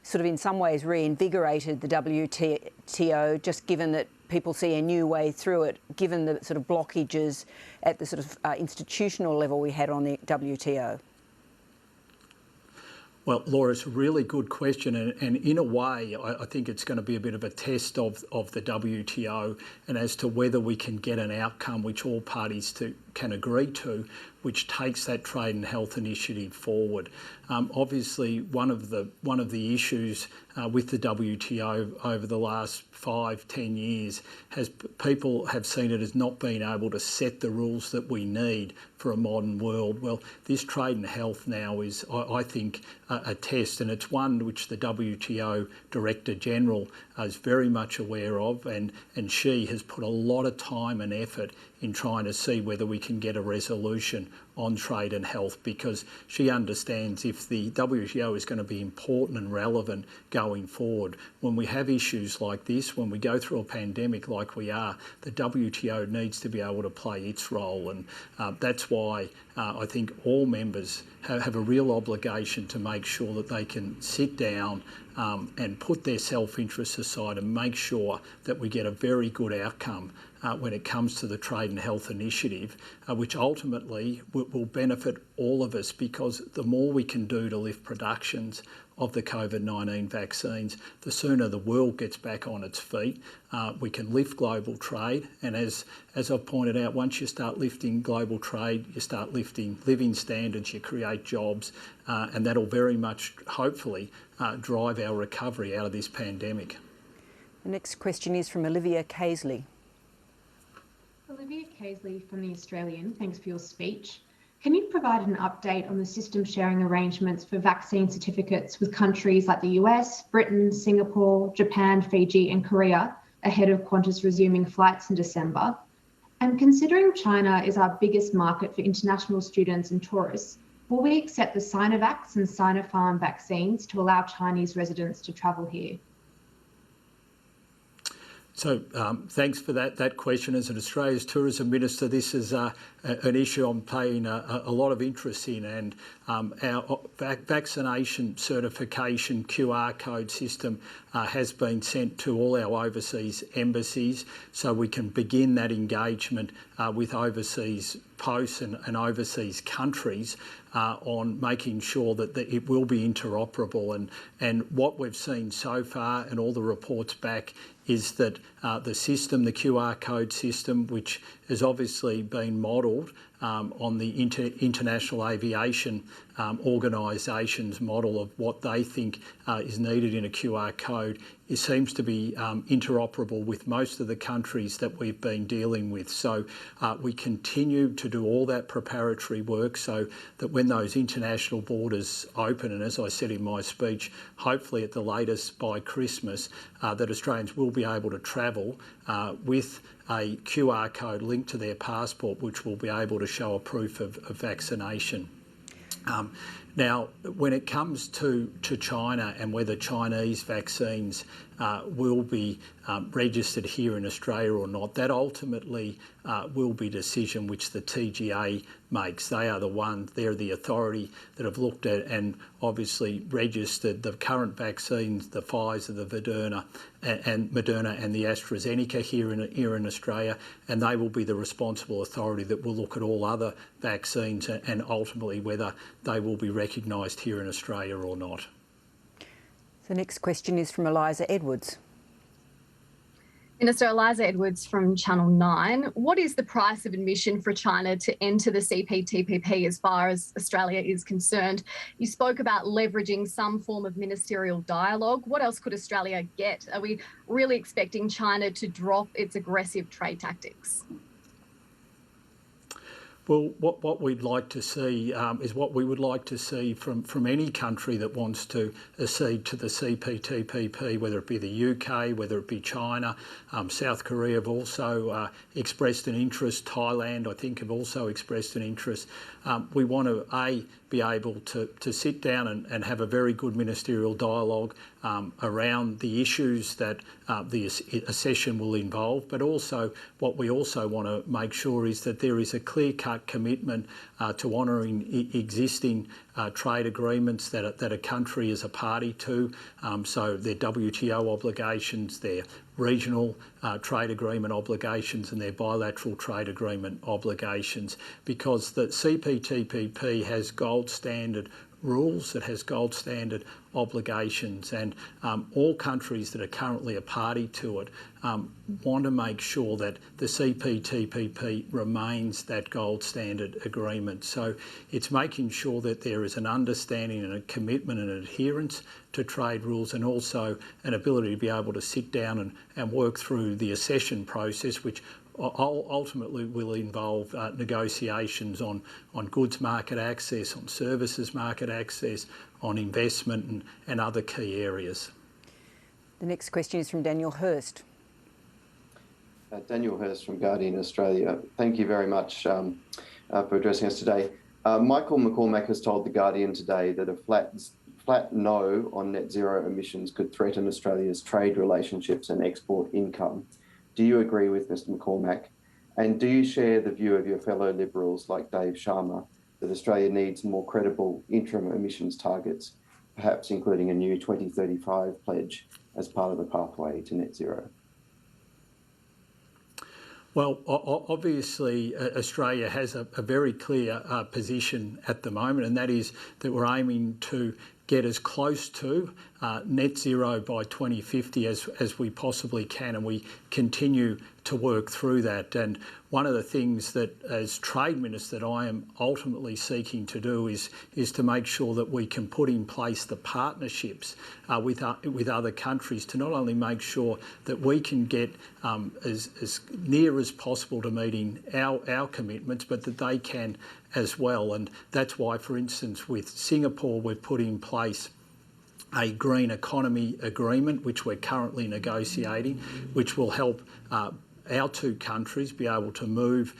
sort of in some ways reinvigorated the WTO, just given that people see a new way through it, given the sort of blockages at the sort of institutional level we had on the WTO? Well, Laura, it's a really good question, and in a way, I think it's going to be a bit of a test of the WTO and as to whether we can get an outcome which all parties can agree to, which takes that trade and health initiative forward. Obviously, one of the issues with the WTO over the last 5-10 years has people have seen it as not being able to set the rules that we need for a modern world. Well, this trade and health now is, I think, a test, and it's one which the WTO Director General is very much aware of, and she has put a lot of time and effort in trying to see whether we can get a resolution on trade and health, because she understands if the WTO is going to be important and relevant going forward, when we have issues like this, when we go through a pandemic like we are, the WTO needs to be able to play its role, and that's why I think all members have a real obligation to make sure that they can sit down and put their self-interest aside and make sure that we get a very good outcome when it comes to the Trade and Health Initiative, which ultimately will benefit all of us, because the more we can do to lift productions of the COVID-19 vaccines, the sooner the world gets back on its feet. We can lift global trade, and as I've pointed out, once you start lifting global trade, you start lifting living standards, you create jobs, and that'll very much, hopefully, drive our recovery out of this pandemic. The next question is from Olivia Casely. Olivia Casely from The Australian, thanks for your speech. Can you provide an update on the system sharing arrangements for vaccine certificates with countries like the US, Britain, Singapore, Japan, Fiji and Korea ahead of Qantas resuming flights in December? And considering China is our biggest market for international students and tourists, will we accept the Sinovac and Sinopharm vaccines to allow Chinese residents to travel here? So thanks for that question. As an Australia's Tourism Minister, this is an issue I'm paying a lot of interest in, and our vaccination certification QR code system has been sent to all our overseas embassies so we can begin that engagement with overseas posts and overseas countries on making sure that it will be interoperable. And what we've seen so far and all the reports back is that the system, the QR code system, which has obviously been modelled on the International Aviation Organisation's model of what they think is needed in a QR code, it seems to be interoperable with most of the countries that we've been dealing with. So we continue to do all that preparatory work so that when those international borders open, and as I said in my speech, hopefully at the latest by Christmas, that Australians will be able to travel with a QR code linked to their passport, which will be able to show a proof of vaccination. Now, when it comes to China and whether Chinese vaccines will be registered here in Australia or not, that ultimately will be a decision which the TGA makes. They are the ones, they're the authority that have looked at and obviously registered the current vaccines, the Pfizer, the Moderna and the AstraZeneca here in Australia, and they will be the responsible authority that will look at all other vaccines and ultimately whether they will be recognised here in Australia or not. The next question is from Eliza Edwards. Minister Eliza Edwards from Channel 9. What is the price of admission for China to enter the CPTPP as far as Australia is concerned? You spoke about leveraging some form of ministerial dialogue. What else could Australia get? Are we really expecting China to drop its aggressive trade tactics? Well, what we'd like to see is what we would like to see from any country that wants to accede to the CPTPP, whether it be the UK, whether it be China. South Korea have also expressed an interest. Thailand, I think, have also expressed an interest. We want to, be able to sit down and have a very good ministerial dialogue around the issues that the accession will involve, but also what we also want to make sure is that there is a clear-cut commitment to honouring existing trade agreements that a country is a party to, so their WTO obligations, their regional trade agreement obligations and their bilateral trade agreement obligations, because the CPTPP has gold standard rules, it has gold standard obligations, and all countries that are currently a party to it want to make sure that the CPTPP remains that gold standard agreement. So it's making sure that there is an understanding and a commitment and adherence to trade rules, and also an ability to be able to sit down and work through the accession process, which ultimately will involve negotiations on goods market access, on services market access, on investment and other key areas. The next question is from Daniel Hurst. Daniel Hurst from Guardian Australia. Thank you very much for addressing us today. Michael McCormack has told The Guardian today that a flat no on net zero emissions could threaten Australia's trade relationships and export income. Do you agree with Mr McCormack? And do you share the view of your fellow Liberals like Dave Sharma that Australia needs more credible interim emissions targets, perhaps including a new 2035 pledge as part of the pathway to net zero? Well, obviously, Australia has a very clear position at the moment, and that is that we're aiming to get as close to net zero by 2050 as we possibly can, and we continue to work through that. And one of the things that, as Trade Minister, that I am ultimately seeking to do is to make sure that we can put in place the partnerships with other countries to not only make sure that we can get as near as possible to meeting our commitments, but that they can as well. And that's why, for instance, with Singapore, we've put in place a green economy agreement, which we're currently negotiating, which will help our two countries be able to move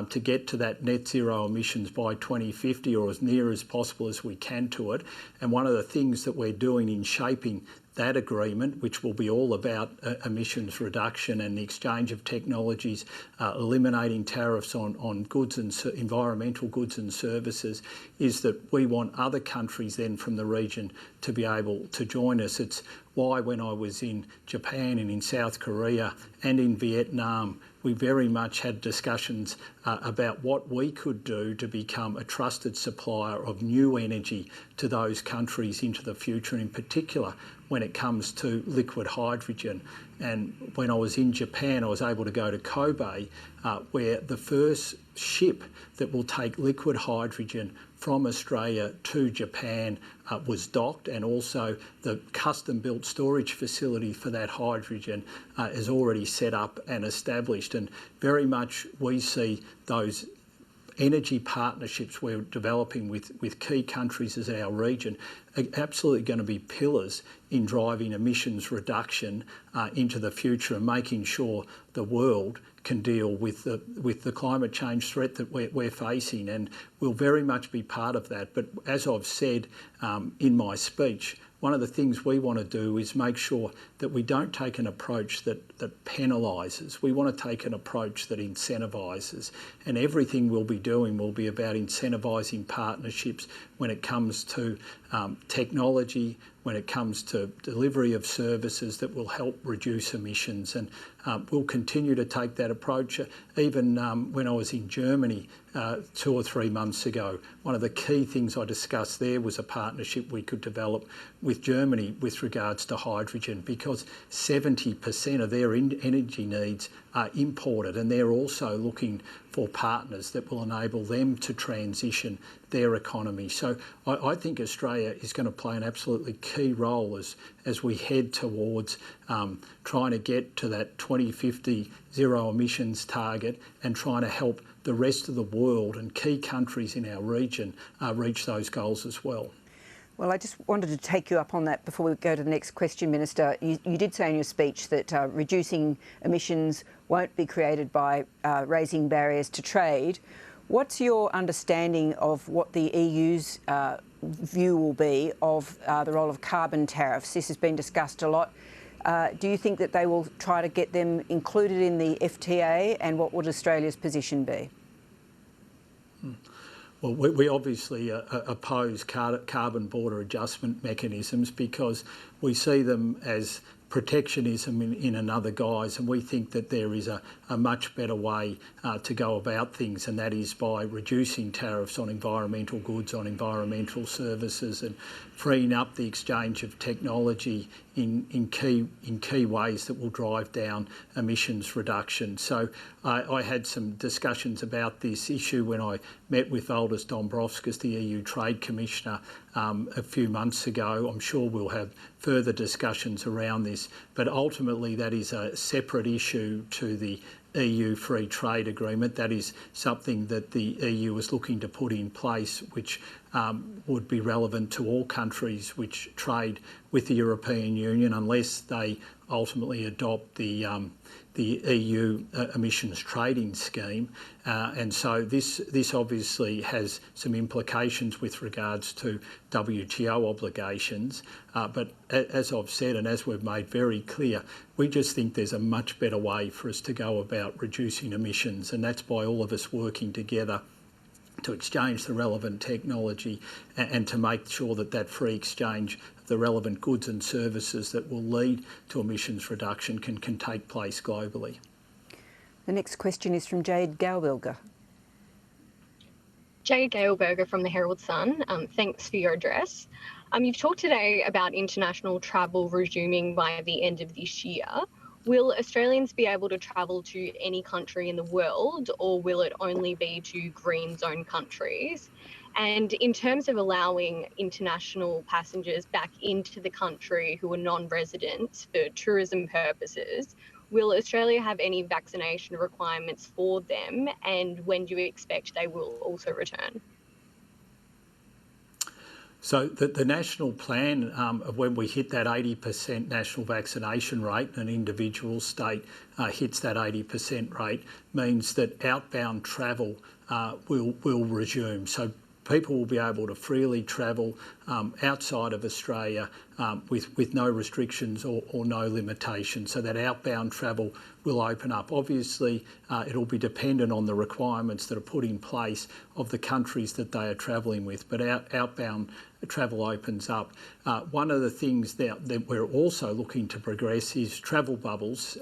to get to that net zero emissions by 2050, or as near as possible as we can to it. And one of the things that we're doing in shaping that agreement, which will be all about emissions reduction and the exchange of technologies, eliminating tariffs on goods and environmental goods and services, is that we want other countries then from the region to be able to join us. It's why when I was in Japan and in South Korea and in Vietnam we very much had discussions about what we could do to become a trusted supplier of new energy to those countries into the future, and in particular when it comes to liquid hydrogen. And when I was in Japan, I was able to go to Kobe, where the first ship that will take liquid hydrogen from Australia to Japan was docked, and also the custom-built storage facility for that hydrogen is already set up and established. And very much we see those energy partnerships we're developing with key countries as our region are absolutely going to be pillars in driving emissions reduction into the future and making sure the world can deal with the climate change threat that we're facing, and we'll very much be part of that. But as I've said in my speech, one of the things we want to do is make sure that we don't take an approach that penalises. We want to take an approach that incentivises, and everything we'll be doing will be about incentivising partnerships when it comes to technology, when it comes to delivery of services that will help reduce emissions. And we'll continue to take that approach. Even when I was in Germany 2 or 3 months ago, one of the key things I discussed there was a partnership we could develop with Germany with regards to hydrogen, because 70% of their energy needs are imported, and they're also looking for partners that will enable them to transition their economy. So I think Australia is going to play an absolutely key role as we head towards trying to get to that 2050 zero emissions target and trying to help the rest of the world and key countries in our region reach those goals as well. Well, I just wanted to take you up on that before we go to the next question, Minister. You did say in your speech that reducing emissions won't be created by raising barriers to trade. What's your understanding of what the EU's view will be of the role of carbon tariffs? This has been discussed a lot. Do you think that they will try to get them included in the FTA, and what would Australia's position be? Well, we obviously oppose carbon border adjustment mechanisms because we see them as protectionism in another guise, and we think that there is a much better way to go about things, and that is by reducing tariffs on environmental goods, on environmental services, and freeing up the exchange of technology in key ways that will drive down emissions reduction. So I had some discussions about this issue when I met with Valdis Dombrovskis, the EU Trade Commissioner, a few months ago. I'm sure we'll have further discussions around this, but ultimately that is a separate issue to the EU Free Trade Agreement. That is something that the EU is looking to put in place, which would be relevant to all countries which trade with the European Union, unless they ultimately adopt the EU emissions trading scheme. And so this obviously has some implications with regards to WTO obligations. But as I've said, and as we've made very clear, we just think there's a much better way for us to go about reducing emissions, and that's by all of us working together to exchange the relevant technology and to make sure that that free exchange of the relevant goods and services that will lead to emissions reduction can take place globally. The next question is from Jade Gailberger. Jade Gailberger from the Herald Sun. Thanks for your address. You've talked today about international travel resuming by the end of this year. Will Australians be able to travel to any country in the world, or will it only be to green zone countries? And in terms of allowing international passengers back into the country who are non-residents for tourism purposes, will Australia have any vaccination requirements for them, and when do you expect they will also return? So the national plan of when we hit that 80% national vaccination rate and an individual state hits that 80% rate means that outbound travel will resume. So people will be able to freely travel outside of Australia with no restrictions or no limitations. So that outbound travel will open up. Obviously, it'll be dependent on the requirements that are put in place of the countries that they are travelling with, but outbound travel opens up. One of the things that we're also looking to progress is travel bubbles,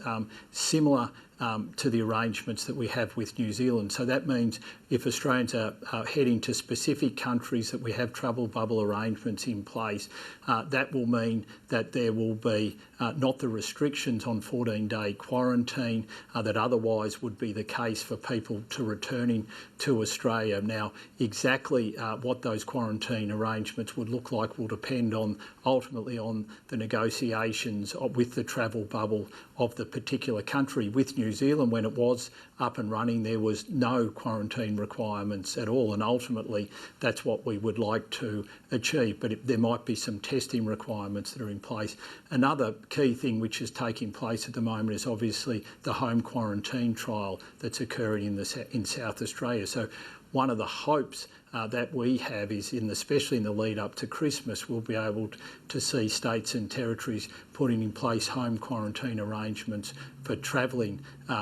similar to the arrangements that we have with New Zealand. So that means if Australians are heading to specific countries that we have travel bubble arrangements in place, that will mean that there will be not the restrictions on 14-day quarantine that otherwise would be the case for people to returning to Australia. Now, exactly what those quarantine arrangements would look like will depend on ultimately on the negotiations with the travel bubble of the particular country. With New Zealand, when it was up and running, there was no quarantine requirements at all, and ultimately that's what we would like to achieve, but there might be some testing requirements that are in place. Another key thing which is taking place at the moment is obviously the home quarantine trial that's occurring in South Australia. So one of the hopes that we have is, especially in the lead up to Christmas, we'll be able to see states and territories putting in place home quarantine arrangements for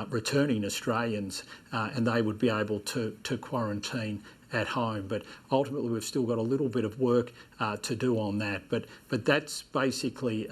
returning Australians, and they would be able to quarantine at home. But ultimately we've still got a little bit of work to do on that. But that's basically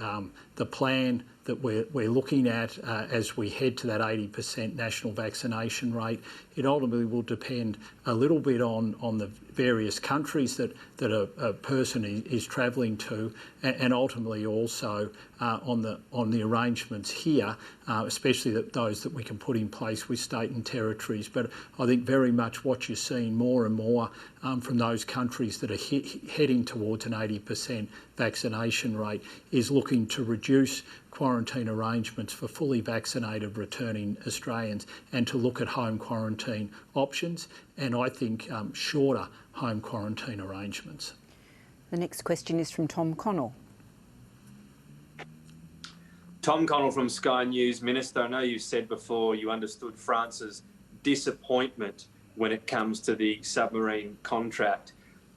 the plan that we're looking at as we head to that 80% national vaccination rate. It ultimately will depend a little bit on the various countries that a person is travelling to, and ultimately also on the arrangements here, especially those that we can put in place with state and territories. But I think very much what you're seeing more and more from those countries that are heading towards an 80% vaccination rate is looking to reduce quarantine arrangements for fully vaccinated returning Australians and to look at home quarantine options, and I think shorter home quarantine arrangements. The next question is from Tom Connell. Tom Connell from Sky News. Minister, I know you said before you understood France's disappointment when it comes to the submarine contract,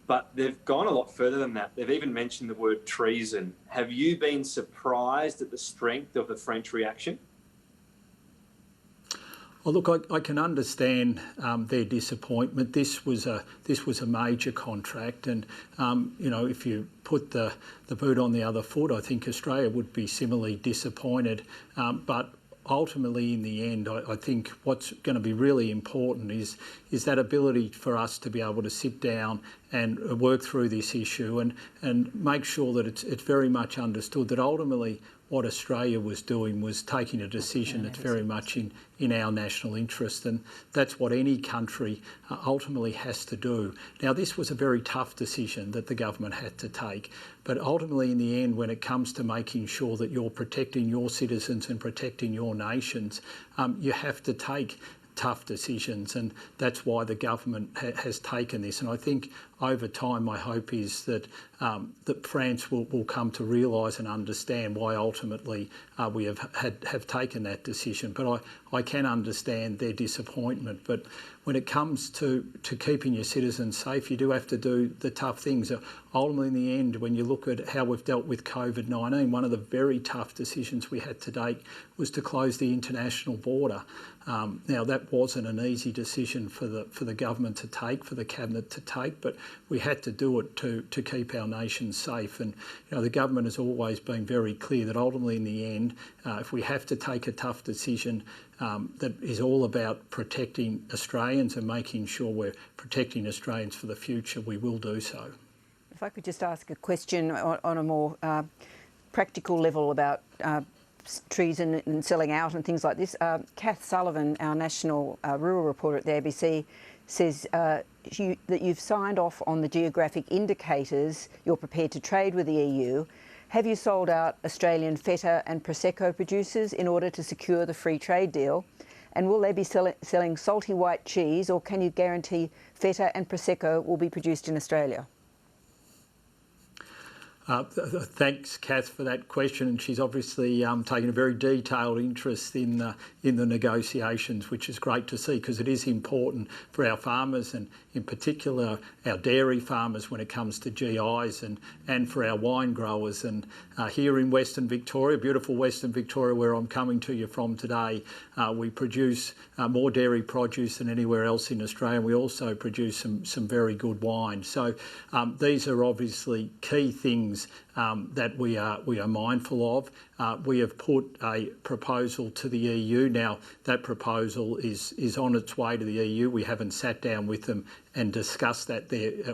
but they've gone a lot further than that. They've even mentioned the word treason. Have you been surprised at the strength of the French reaction? Well, look, I can understand their disappointment. This was a major contract, and if you put the boot on the other foot, I think Australia would be similarly disappointed. But ultimately, in the end, I think what's going to be really important is that ability for us to be able to sit down and work through this issue and make sure that it's very much understood that ultimately what Australia was doing was taking a decision that's very much in our national interest, and that's what any country ultimately has to do. Now, this was a very tough decision that the government had to take, but ultimately in the end, when it comes to making sure that you're protecting your citizens and protecting your nations, you have to take tough decisions, and that's why the government has taken this. And I think over time, my hope is that that France will come to realise and understand why ultimately we have taken that decision. But I can understand their disappointment. But when it comes to keeping your citizens safe, you do have to do the tough things. Ultimately, in the end, when you look at how we've dealt with COVID-19, one of the very tough decisions we had to take was to close the international border. Now, that wasn't an easy decision for the government to take, for the cabinet to take, but we had to do it to keep our nation safe. And the government has always been very clear that ultimately, in the end, if we have to take a tough decision that is all about protecting Australians and making sure we're protecting Australians for the future, we will do so. If I could just ask a question on a more practical level about treason and selling out and things like this. Kath Sullivan, our national rural reporter at the ABC, says that you've signed off on the geographic indicators you're prepared to trade with the EU. Have you sold out Australian feta and Prosecco producers in order to secure the free trade deal? And will they be selling salty white cheese, or can you guarantee feta and Prosecco will be produced in Australia? Thanks, Kath, for that question. And she's obviously taken a very detailed interest in the negotiations, which is great to see, because it is important for our farmers and in particular our dairy farmers when it comes to GIs and for our wine growers. And here in Western Victoria, beautiful Western Victoria, where I'm coming to you from today, we produce more dairy produce than anywhere else in Australia. We also produce some very good wine. So these are obviously key things things that we are mindful of. We have put a proposal to the EU. Now, that proposal is on its way to the EU. We haven't sat down with them and discussed that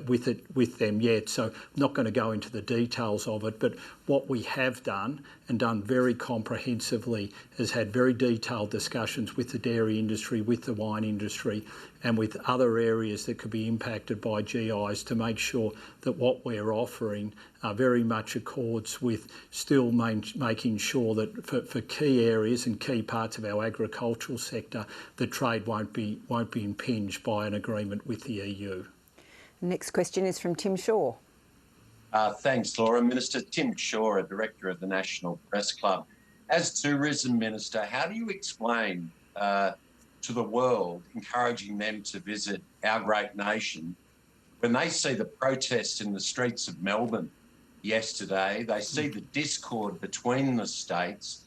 with them yet, so I'm not going to go into the details of it. But what we have done, and done very comprehensively, is had very detailed discussions with the dairy industry, with the wine industry, and with other areas that could be impacted by GIs to make sure that what we're offering very much accords with still making sure that for key areas and key parts of our agricultural sector, the trade won't be impinged by an agreement with the EU. The next question is from Tim Shaw. Thanks, Laura. Minister Tim Shaw, Director of the National Press Club. As Tourism Minister, how do you explain to the world, encouraging them to visit our great nation, when they see the protests in the streets of Melbourne yesterday, they see the discord between the states,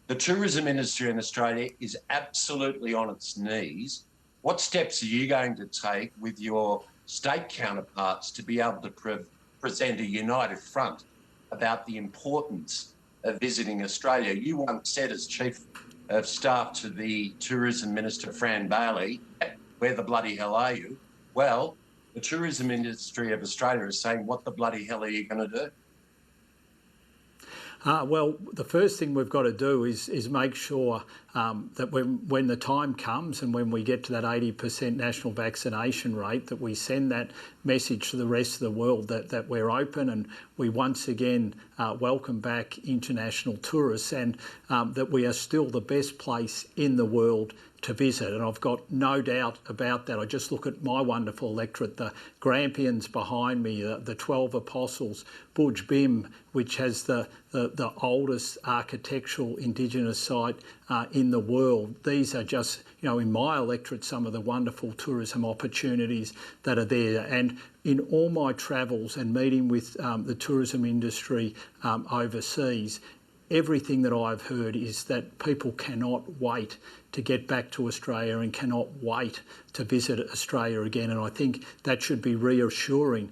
the tourism industry in Australia is absolutely on its knees. What steps are you going to take with your state counterparts to be able to present a united front about the importance of visiting Australia? You once said as Chief of Staff to the Tourism Minister, Fran Bailey, where the bloody hell are you? Well, the tourism industry of Australia is saying, what the bloody hell are you going to do? Well, the first thing we've got to do is make sure that when the time comes and when we get to that 80% national vaccination rate, that we send that message to the rest of the world that we're open and we once again welcome back international tourists, and that we are still the best place in the world to visit. And I've got no doubt about that. I just look at my wonderful electorate, the Grampians behind me, the 12 Apostles, Budj Bim, which has the oldest architectural Indigenous site in the world. These are just, in my electorate, some of the wonderful tourism opportunities that are there. And in all my travels and meeting with the tourism industry overseas, everything that I've heard is that people cannot wait to get back to Australia and cannot wait to visit Australia again. And I think that should be reassuring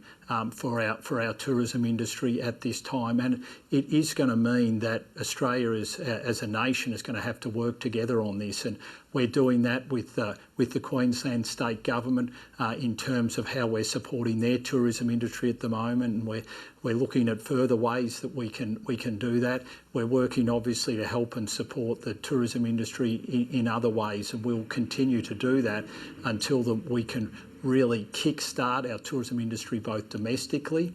for our tourism industry at this time. And it is going to mean that Australia as a nation is going to have to work together on this. And we're doing that with the Queensland State Government in terms of how we're supporting their tourism industry at the moment. And we're looking at further ways that we can do that. We're working obviously to help and support the tourism industry in other ways, and we'll continue to do that until we can really kickstart our tourism industry both domestically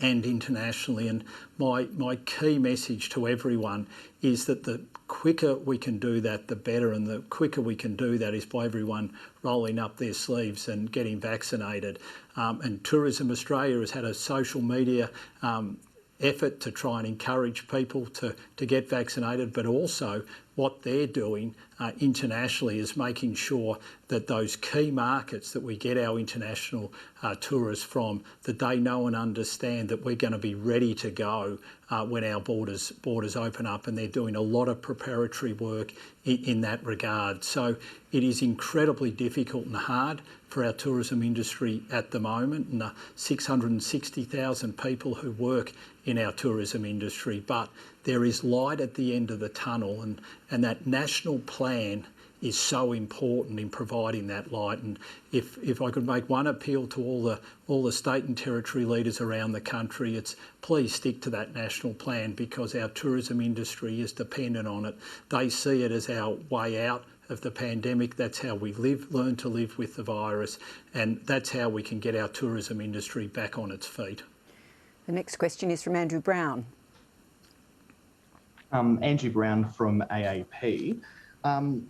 and internationally. And my key message to everyone is that the quicker we can do that, the better, and the quicker we can do that is by everyone rolling up their sleeves and getting vaccinated. And Tourism Australia has had a social media effort to try and encourage people to get vaccinated, but also what they're doing internationally is making sure that those key markets that we get our international tourists from, that they know and understand that we're going to be ready to go when our borders open up, and they're doing a lot of preparatory work in that regard. So it is incredibly difficult and hard for our tourism industry at the moment, and 660,000 people who work in our tourism industry, but there is light at the end of the tunnel, and that national plan is so important in providing that light. And if I could make one appeal to all the state and territory leaders around the country, it's please stick to that national plan, because our tourism industry is dependent on it. They see it as our way out of the pandemic. That's how we learn to live with the virus, and that's how we can get our tourism industry back on its feet. The next question is from Andrew Brown. Andrew Brown from AAP.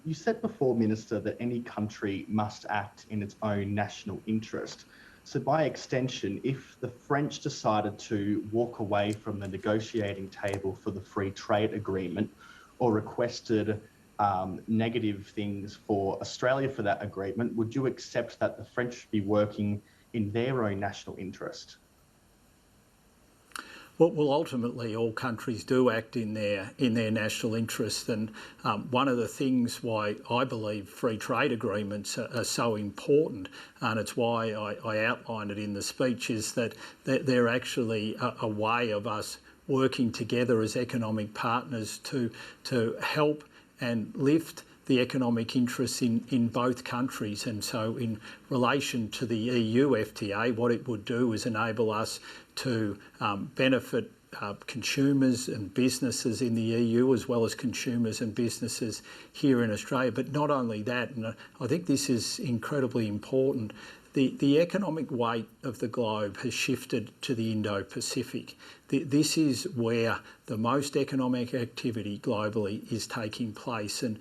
You said before, Minister, that any country must act in its own national interest. So by extension, if the French decided to walk away from the negotiating table for the free trade agreement, or requested negative things for Australia for that agreement, would you accept that the French be working in their own national interest? Well, ultimately, all countries do act in their national interest, and one of the things why I believe free trade agreements are so important, and it's why I outlined it in the speech, is that they're actually a way of us working together as economic partners to help and lift the economic interests in both countries. And so in relation to the EU FTA, what it would do is enable us to benefit consumers and businesses in the EU as well as consumers and businesses here in Australia. But not only that, and I think this is incredibly important, the economic weight of the globe has shifted to the Indo-Pacific. This is where the most economic activity globally is taking place. And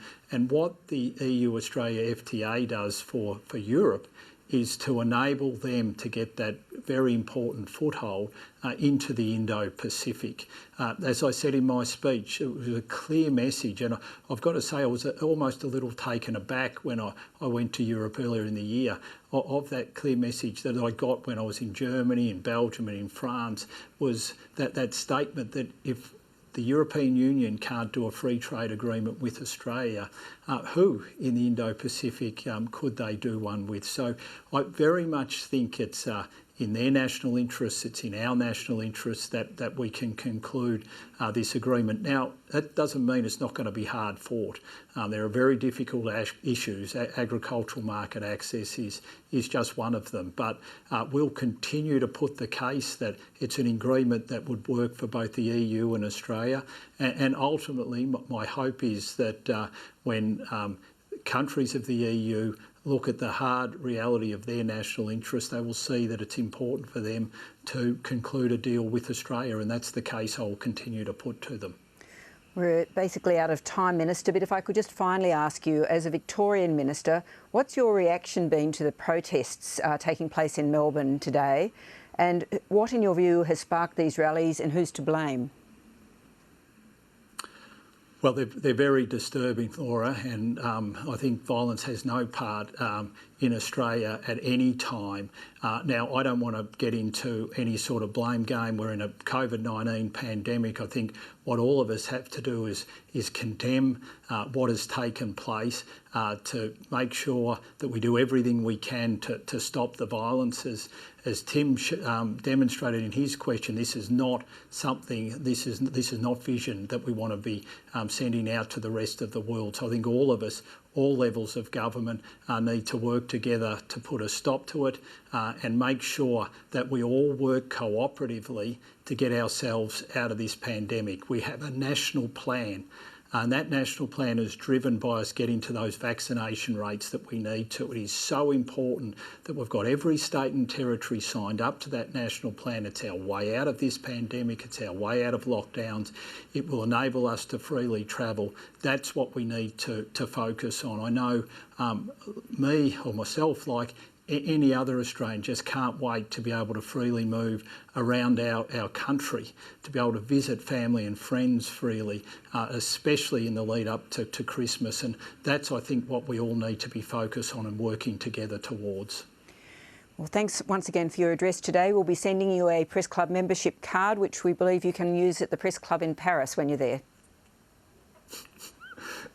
what the EU-Australia FTA does for Europe is to enable them to get that very important foothold into the Indo-Pacific. As I said in my speech, it was a clear message, and I've got to say I was almost a little taken aback when I went to Europe earlier in the year of that clear message that I got when I was in Germany, in Belgium and in France, was that statement that if the European Union can't do a free trade agreement with Australia, who in the Indo-Pacific could they do one with? So I very much think it's in their national interests, it's in our national interests that we can conclude this agreement. Now, that doesn't mean it's not going to be hard fought. There are very difficult issues. Agricultural market access is just one of them. But we'll continue to put the case that it's an agreement that would work for both the EU and Australia. And ultimately, my hope is that when countries of the EU look at the hard reality of their national interest, they will see that it's important for them to conclude a deal with Australia, and that's the case I will continue to put to them. We're basically out of time, Minister, but if I could just finally ask you, as a Victorian Minister, what's your reaction been to the protests taking place in Melbourne today, and what, in your view, has sparked these rallies and who's to blame? Well, they're very disturbing, Laura, and I think violence has no part in Australia at any time. Now, I don't want to get into any sort of blame game. We're in a COVID-19 pandemic. I think what all of us have to do is condemn what has taken place, to make sure that we do everything we can to stop the violence. As Tim demonstrated in his question, this is not something, this is not vision that we want to be sending out to the rest of the world. So I think all of us, all levels of government, need to work together to put a stop to it and make sure that we all work cooperatively to get ourselves out of this pandemic. We have a national plan, and that national plan is driven by us getting to those vaccination rates that we need to. It is so important that we've got every state and territory signed up to that national plan. It's our way out of this pandemic. It's our way out of lockdowns. It will enable us to freely travel. That's what we need to focus on. I know me or myself, like any other Australian, just can't wait to be able to freely move around our country, to be able to visit family and friends freely, especially in the lead up to Christmas. And that's, I think, what we all need to be focused on and working together towards. Well, thanks once again for your address today. We'll be sending you a Press Club membership card, which we believe you can use at the Press Club in Paris when you're there.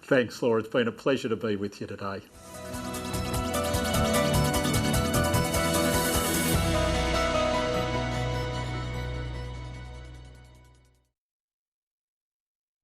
Thanks, Laura. It's been a pleasure to be with you today.